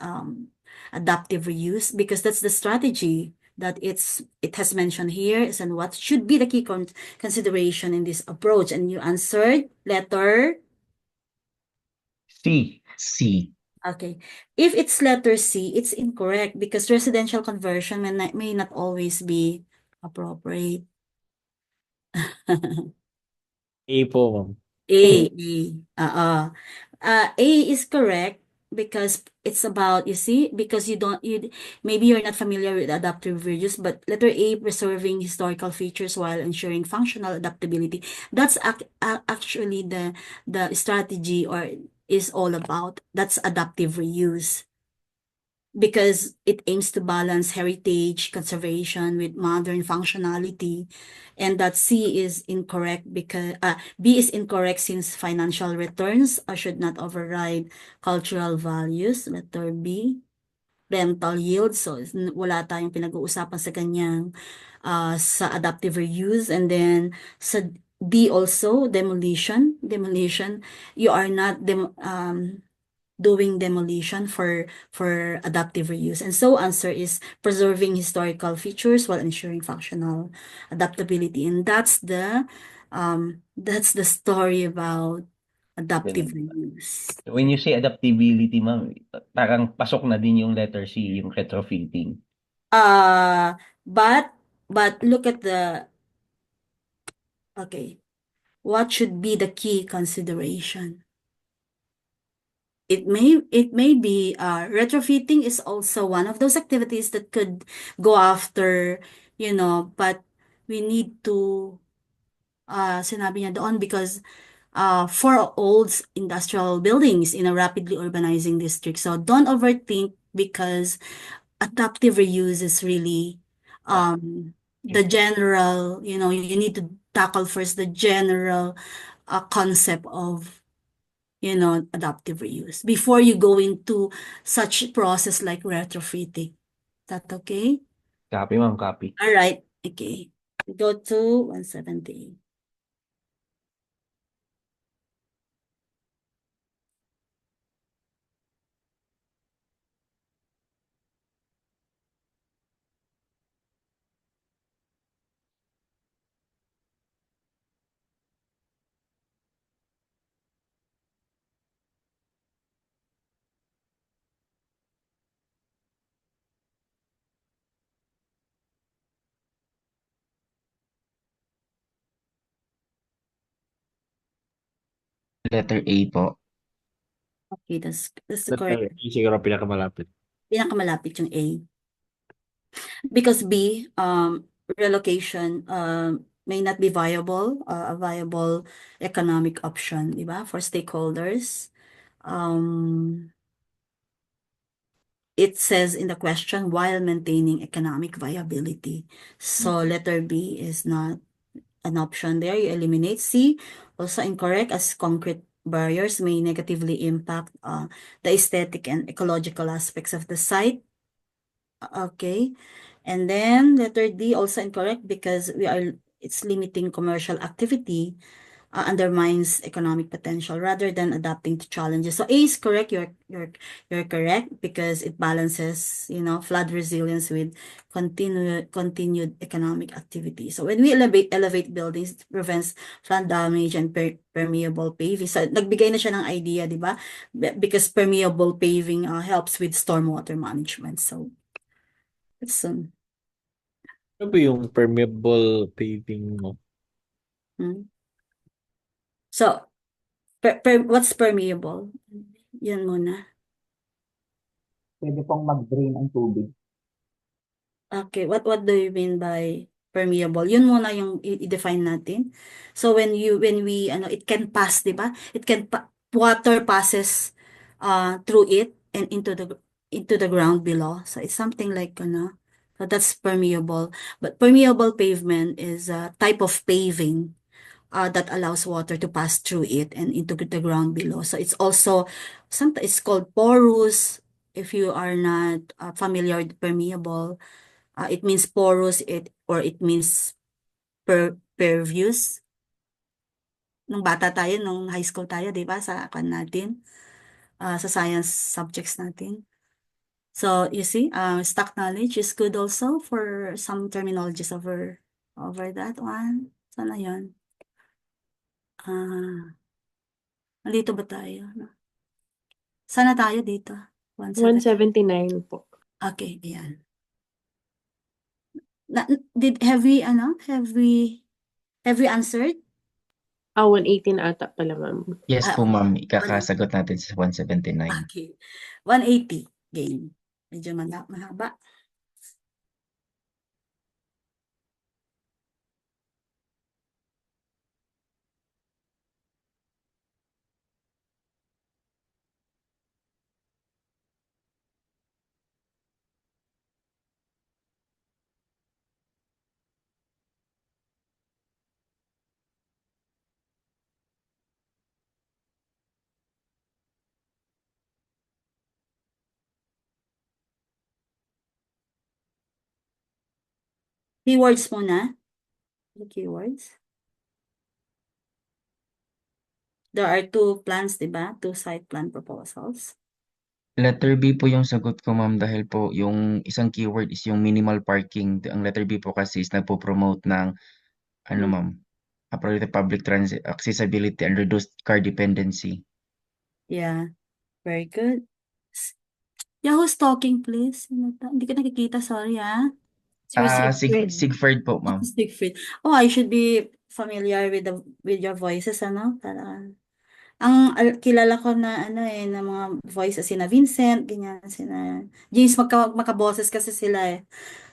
adaptive reuse? Because that's the strategy that it has mentioned here, and what should be the key consideration in this approach. And you answered letter C. C. Okay. If it's letter C, it's incorrect because residential conversion may not always be appropriate. A po, ma'am. A. A is correct because it's about, you see, because maybe you're not familiar with adaptive reuse, but letter A, preserving historical features while ensuring functional adaptability. That's actually the strategy, or is all about. That's adaptive reuse because it aims to balance heritage conservation with modern functionality. And that C is incorrect because B is incorrect since financial returns should not override cultural values. Letter B, rental yield. So wala tayong pinag-uusapan sa kanyang sa adaptive reuse. And then sa D also, demolition. You are not doing demolition for adaptive reuse. And so answer is preserving historical features while ensuring functional adaptability. And that's the story about adaptive reuse. When you say adaptability, ma'am, parang pasok na din yung letter C, yung retrofitting. But look at okay. What should be the key consideration? It may be retrofitting is also one of those activities that could go after, but we need to sinabi niya doon because for old industrial buildings in a rapidly urbanizing district. So don't overthink because adaptive reuse is really the general, you need to tackle first the general concept of, adaptive reuse before you go into such process like retrofitting. That okay? Copy, ma'am, copy. All right. Okay. Go to 170. Letter A po. Okay, that's the Letter correct. A siguro pinakamalapit. Pinakamalapit yung A. Because B, relocation may not be viable, a viable economic option, di ba, for stakeholders. It says in the question, while maintaining economic viability. So letter B is not an option there. You eliminate C. Also incorrect, as concrete barriers may negatively impact the aesthetic and ecological aspects of the site. Okay. And then letter D also incorrect because it's limiting commercial activity, undermines economic potential rather than adapting to challenges. So A is correct. You're correct because it balances, flood resilience with continued economic activity. So when we elevate buildings, it prevents flood damage and permeable paving. So nagbigay na siya ng idea, di ba? Because permeable paving helps with stormwater management. So it's Ano ba yung permeable paving mo? So what's permeable? Yan muna. Pwede pong mag-drain ang tubig. Okay, what do you mean by permeable? Yun muna yung i-define natin. So when we it can pass, 'di ba? It can water passes through it and into the ground below. So it's something like so that's permeable. But permeable pavement is a type of paving that allows water to pass through it and into the ground below. So it's also sometimes it's called porous. If you are not familiar with permeable, it means porous, it means pervious. Nung bata tayo, nung high school tayo, di ba, sa natin, sa science subjects natin. So you see, stock knowledge is good also for some terminologies over that one. Sana yun? Nandito ba tayo? Sana tayo dito? 170. 179 po. Okay, ayan. Have we answered? 118 ata pala, ma'am. Yes po, ma'am. Ikakasagot natin sa 179. Okay. 180 game. Medyo mahaba. Keywords muna. The keywords. There are two plans, di ba? Two site plan proposals. Letter B po yung sagot ko, ma'am, dahil po yung isang keyword is yung minimal parking. Ang letter B po kasi is nagpo-promote ng, ma'am, priority public transit accessibility and reduced car dependency. Yeah. Very good. Who's talking, please? Hindi ka nakikita, sorry, Sigfrid po, ma'am. Siegfried. Oh, I should be familiar with your voices, Para ang kilala ko na na mga voices sina Vincent, ganyan, sina James, magkaboses kasi sila .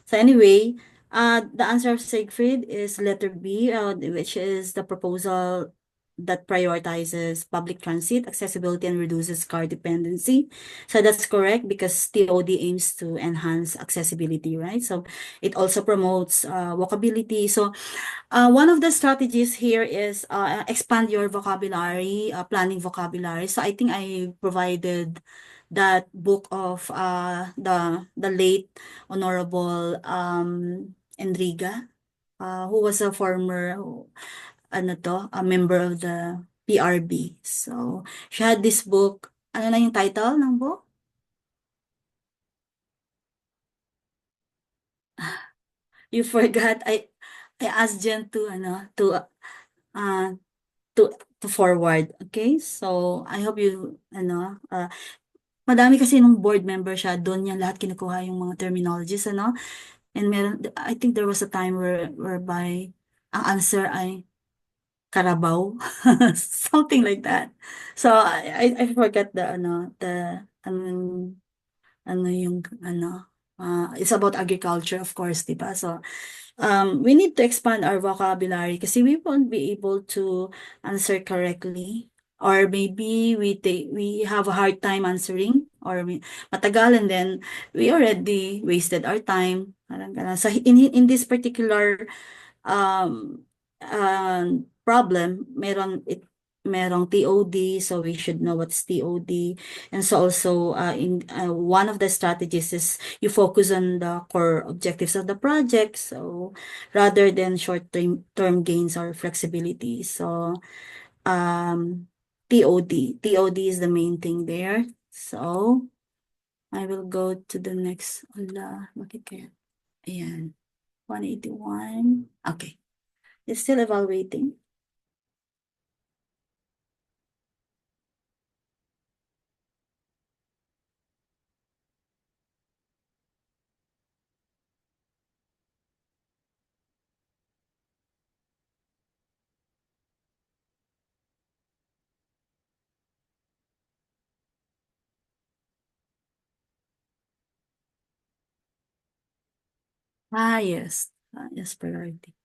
So anyway, the answer of Siegfried is letter B, which is the proposal that prioritizes public transit accessibility and reduces car dependency. So that's correct because TOD aims to enhance accessibility, right? So it also promotes walkability. So one of the strategies here is expand your vocabulary, planning vocabulary. So I think I provided that book of the late Honorable Enriga, who was a former a member of the PRB. So she had this book. Ano na yung title ng book? You forgot. I asked Jen to uh to forward. Okay? So I hope you madami kasi nung board member siya, doon niya lahat kinukuha yung mga terminologies, And I think there was a time whereby ang answer ay Carabao, something like that. So I forgot it's about agriculture, of course, diba? So we need to expand our vocabulary kasi we won't be able to answer correctly. Or maybe we have a hard time answering or matagal and then we already wasted our time. Parang ganun. So in this particular problem, merong TOD, so we should know what's TOD. And so also one of the strategies is you focus on the core objectives of the project, so rather than short-term gains or flexibility. So TOD is the main thing there. So I will go to the next. Bakit kaya? Ayan. 181. Okay. It's still evaluating. Yes. Yes, priority.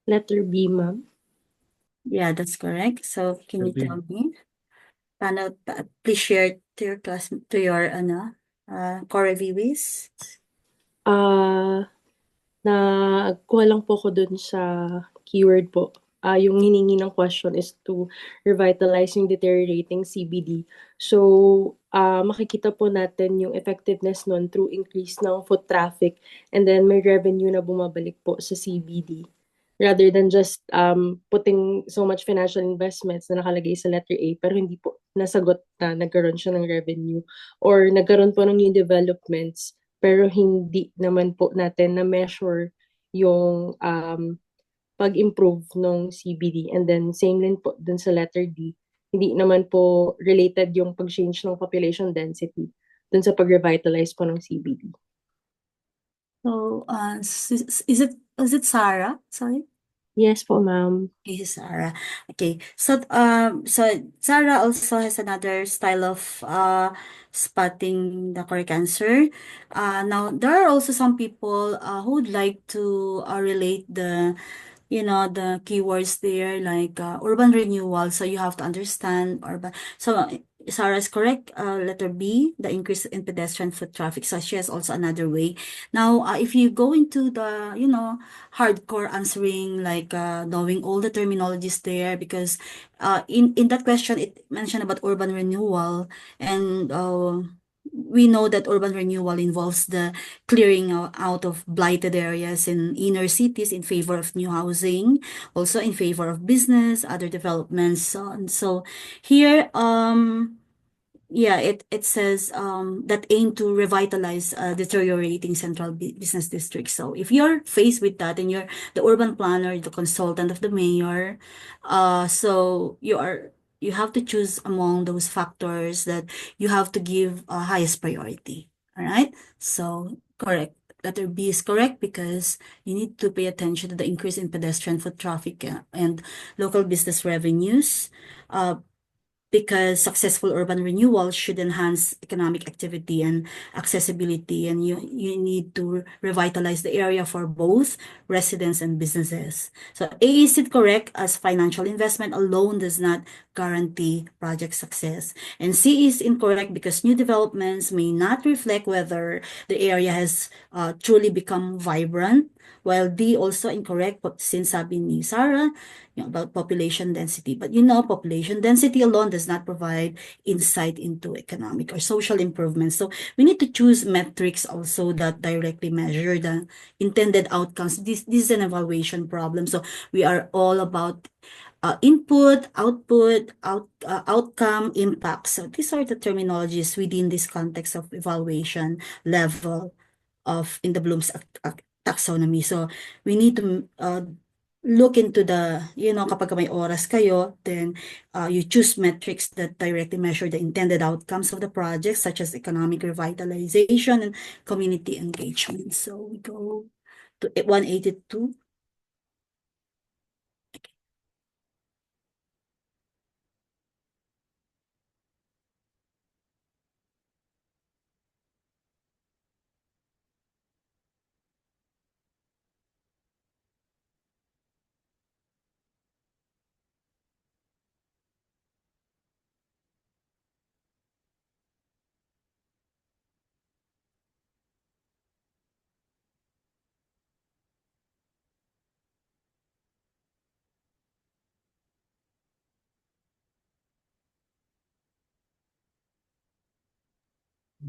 Letter B, ma'am. Yeah, that's correct. So can you Letter B. tell me? Please share to your class, to your core reviewees. Nagkuha lang po ko dun sa keyword po. Yung hiningi ng question is to revitalize yung deteriorating CBD. So, makikita po natin yung effectiveness nun through increase ng foot traffic and then may revenue na bumabalik po sa CBD. Rather than just putting so much financial investments na nakalagay sa letter A pero hindi po nasagot na nagkaroon siya ng revenue or nagkaroon po ng new developments pero hindi naman po natin na-measure yung pag-improve ng CBD. And then same din po dun sa letter D, hindi naman po related yung pag-change ng population density dun sa pag-revitalize po ng CBD. So, is it Sarah? Sorry. Yes po, ma'am. Okay, Sarah. Okay, so Sarah also has another style of spotting the correct answer. Now there are also some people who would like to relate the keywords there like urban renewal. So you have to understand urban. So Sarah is correct. Letter B, the increase in pedestrian foot traffic. So she has also another way. Now, if you go into the, hardcore answering, like knowing all the terminologies there, because in that question, it mentioned about urban renewal, and we know that urban renewal involves the clearing out of blighted areas in inner cities in favor of new housing, also in favor of business, other developments. So here, it says that aim to revitalize deteriorating central business districts. So if you're faced with that and you're the urban planner, the consultant of the mayor, so you have to choose among those factors that you have to give highest priority. All right. So correct. Letter B is correct because you need to pay attention to the increase in pedestrian foot traffic and local business revenues. because successful urban renewal should enhance economic activity and accessibility, and you need to revitalize the area for both residents and businesses. So A, is it correct, as financial investment alone does not guarantee project success? And C is incorrect because new developments may not reflect whether the area has truly become vibrant, while D also incorrect since sabi ni Sarah, about population density. But population density alone does not provide insight into economic or social improvements. So we need to choose metrics also that directly measure the intended outcomes. This is an evaluation problem. So we are all about input, output, outcome, impact. So these are the terminologies within this context of evaluation level in the Bloom's taxonomy. So we need to look into the, kapag may oras kayo, then you choose metrics that directly measure the intended outcomes of the project, such as economic revitalization and community engagement. So we go to 182.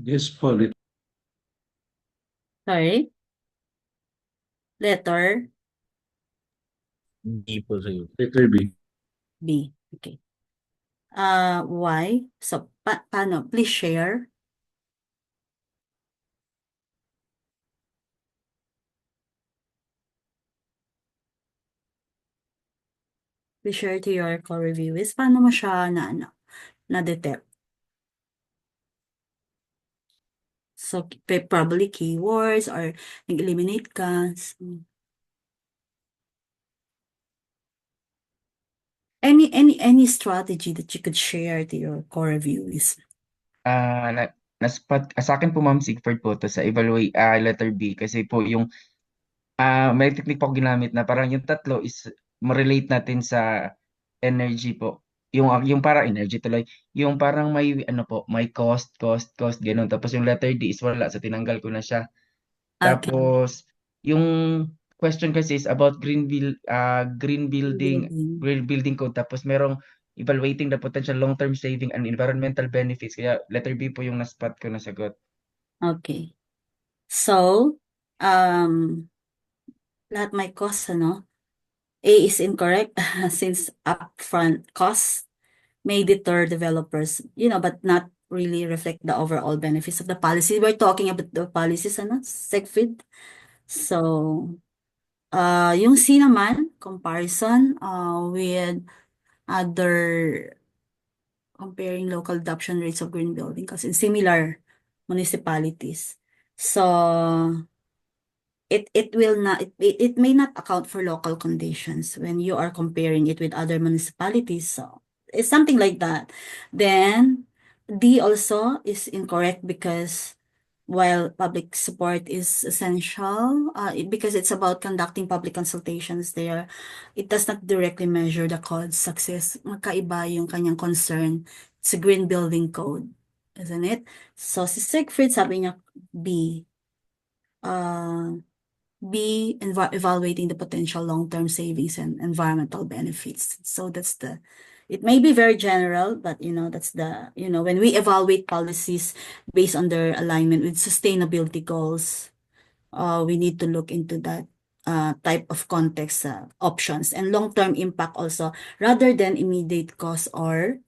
Yes po, Sorry. Letter D po siguro. letter B. B. Okay. Why? So, paano? Please share. Please share to your co-reviewers. Paano mo siya na-detect? So, probably keywords or nag-eliminate ka. So, any strategy that you could share to your co-reviewers? Sa akin po, Ma'am Sigford po to sa letter B kasi po yung may technique po ako ginamit na parang yung tatlo is ma-relate natin sa energy po. Yung parang energy tuloy, yung parang may po, may cost, ganun. Tapos yung letter D is wala, so tinanggal ko na siya. Okay. Tapos yung question kasi is about green Building. building code. Tapos merong evaluating the potential long-term saving and environmental benefits. Kaya letter B po yung na-spot ko na sagot. Okay. So, lahat may cost, A is incorrect since upfront costs may deter developers, but not really reflect the overall benefits of the policy. We're talking about the policies, SECFID. So, yung C naman, comparison with other, comparing local adoption rates of green building because in similar municipalities. So, it may not account for local conditions when you are comparing it with other municipalities. So it's something like that. Then D also is incorrect because while public support is essential, because it's about conducting public consultations there, it does not directly measure the code's success. Magkaiba yung kanyang concern sa green building code, isn't it? So si Siegfried sabi niya B. Evaluating the potential long-term savings and environmental benefits. So it may be very general, but when we evaluate policies based on their alignment with sustainability goals, we need to look into that type of context options and long-term impact also, rather than immediate cost or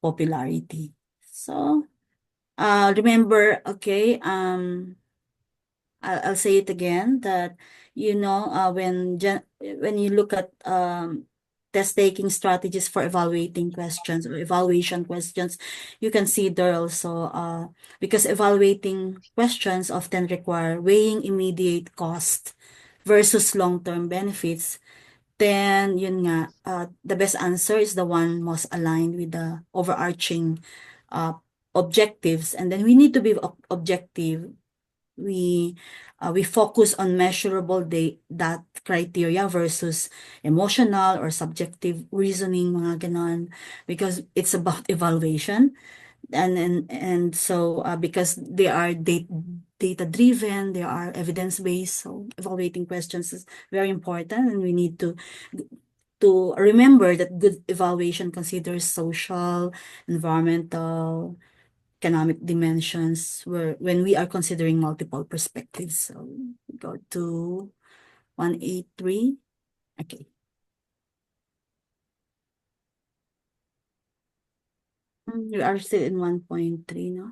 popularity. So, remember, okay, I'll say it again that when you look at test taking strategies for evaluating questions or evaluation questions, you can see there also because evaluating questions often require weighing immediate cost versus long-term benefits. then yun nga, the best answer is the one most aligned with the overarching objectives. And then we need to be objective. We focus on measurable that criteria versus emotional or subjective reasoning, mga ganon, because it's about evaluation. And so because they are data driven, they are evidence based, so evaluating questions is very important, and we need to remember that good evaluation considers social, environmental, economic dimensions when we are considering multiple perspectives. So go to 183. Okay. We are still in 1.3, no?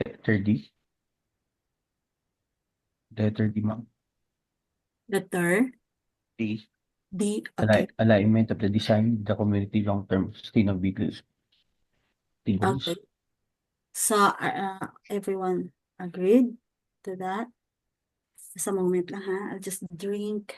Letter D. Letter D, ma'am. Letter D. D. Okay. Alignment of the design with the community long-term sustainability goals. Okay. So everyone agreed to that? Just a moment lang, ha? I'll just drink.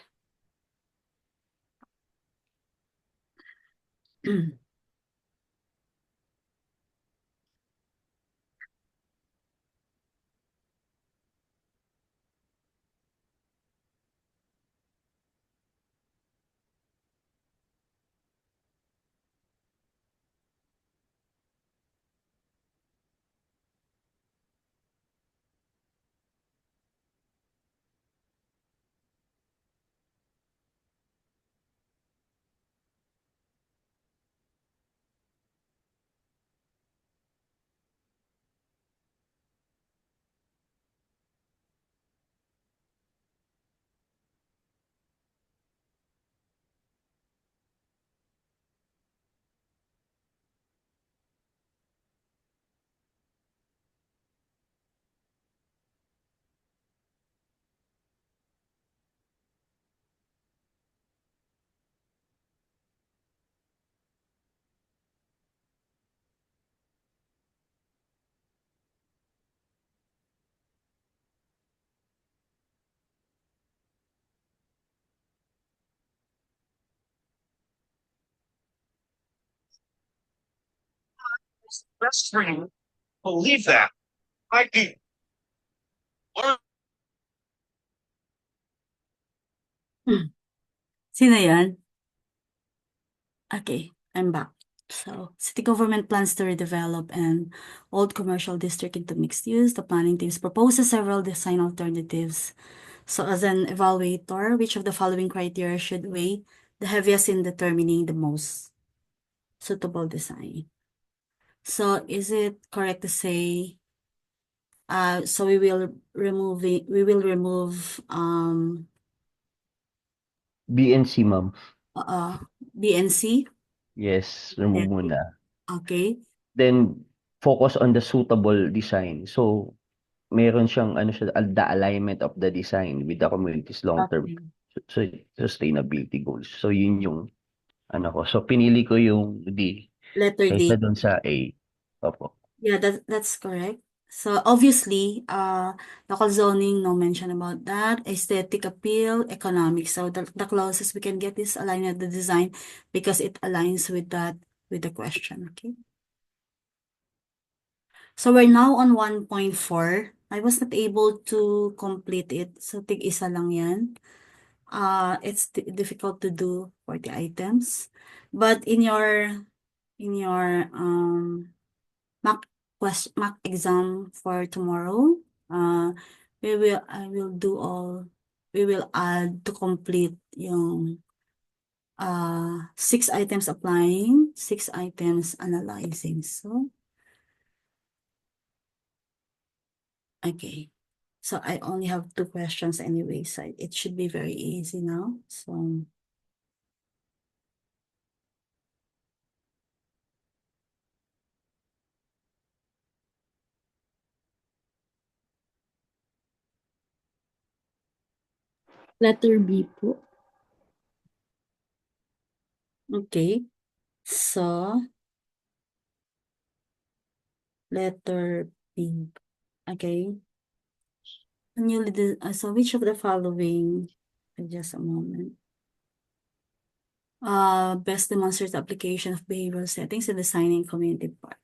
Best friend, believe that. I can learn. Sino yan? Okay, I'm back. So, city government plans to redevelop an old commercial district into mixed use. The planning teams proposes several design alternatives. So, as an evaluator, which of the following criteria should weigh the heaviest in determining the most suitable design? So, is it correct to say, so we will remove B and C, ma'am. B and C? Yes, remove muna. Okay. Then, focus on the suitable design. So, meron siyang the alignment of the design with the community's long-term sustainability goals. So, yun yung ko. So, pinili ko yung D Letter D. kaysa dun sa A. Opo. Yeah, that's correct. So obviously, local zoning, no mention about that. Aesthetic appeal, economic. So the closest we can get is alignment of the design because it aligns with the question. Okay. So we're now on 1.4. I was not able to complete it. So tig-isa lang yan. It's difficult to do 40 items. But in your mock exam for tomorrow, we will add to complete yung 6 items applying, 6 items analyzing. So Okay. So I only have 2 questions anyway, so it should be very easy now. So Letter B po. okay. So letter B. Okay. So which of the following, just a moment. Best demonstrates the application of behavioral settings in designing community park.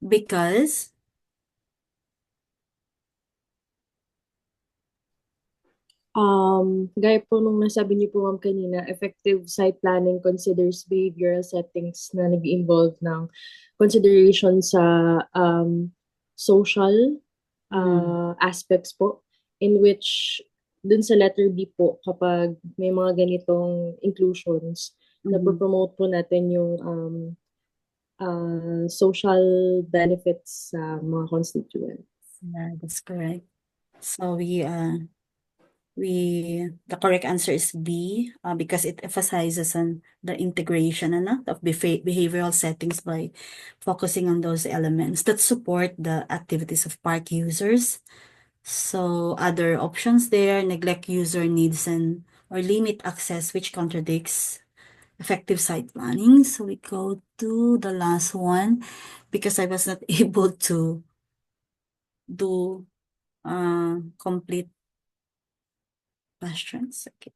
Because Gaya po nung nasabi niyo po ma'am kanina, effective site planning considers behavioral settings na nag-involve ng consideration sa social aspects po, in which dun sa letter B po, kapag may mga ganitong inclusions, napopromote po natin yung social benefits sa mga constituents. yeah, that's correct. So the correct answer is B, because it emphasizes on the integration of behavioral settings by focusing on those elements that support the activities of park users. So other options there, neglect user needs or limit access, which contradicts effective site planning. So we go to the last one because I was not able to do complete questions. Okay.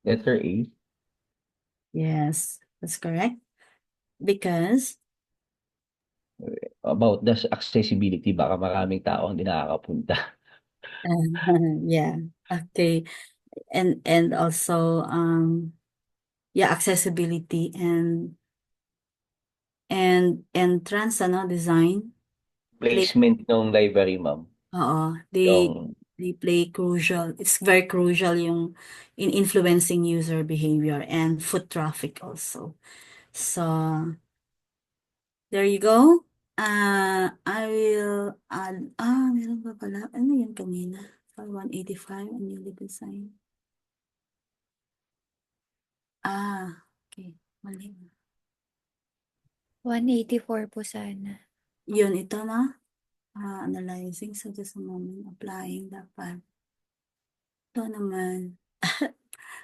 Letter A. Yes, that's correct. Because About the accessibility, baka maraming tao hindi nakakapunta. yeah, okay. And also yeah, accessibility and entrance design play Placement ng library, ma'am. Yung they play crucial. It's very crucial in influencing user behavior and foot traffic also. So there you go. I will add, meron pa pala. Ano yun kanina? 185 and newly design. Okay. Mali. 184 po sana. Yun, ito na. Analyzing. So just a moment. Applying dapat. Ito naman.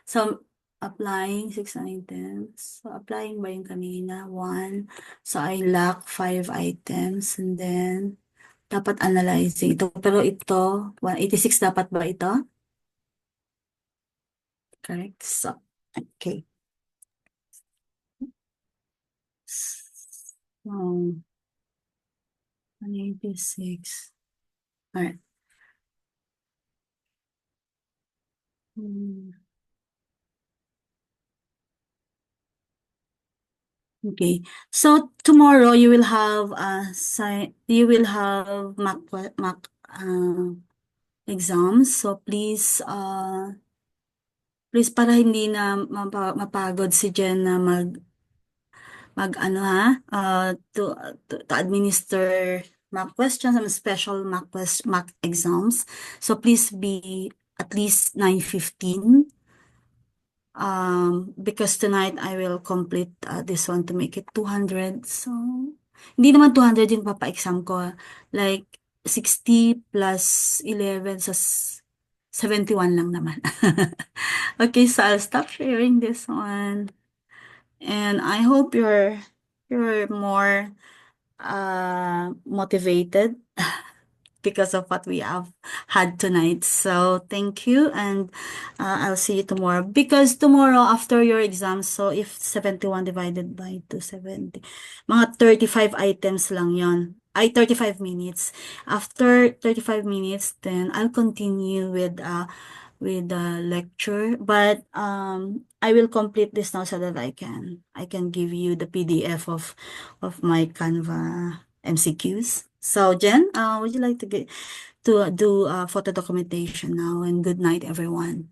So, applying 6 items. So, applying ba yung kanina? 1. So, I lack 5 items. And then, dapat analyzing. Ito, pero ito, 186 dapat ba ito? Correct. So, okay. So, 186. Alright. Okay. So tomorrow you will have mock exams. So please para hindi na mapagod si Jen na to administer mock questions and special mock exams. So please be at least 9:15. Because tonight I will complete this one to make it 200. So, hindi naman 200 yung papa-exam ko. Like, 60 plus 11, so 71 lang naman. Okay, so I'll stop sharing this one. And I hope you're more motivated because of what we have had tonight. So thank you, and I'll see you tomorrow. Because tomorrow after your exam, so if 71 divided by 270, mga 35 items lang yon. 35 minutes. After 35 minutes, then I'll continue with the lecture, but I will complete this now so that I can give you the PDF of my Canva MCQs. So Jen, would you like to to do photo documentation now, and good night, everyone.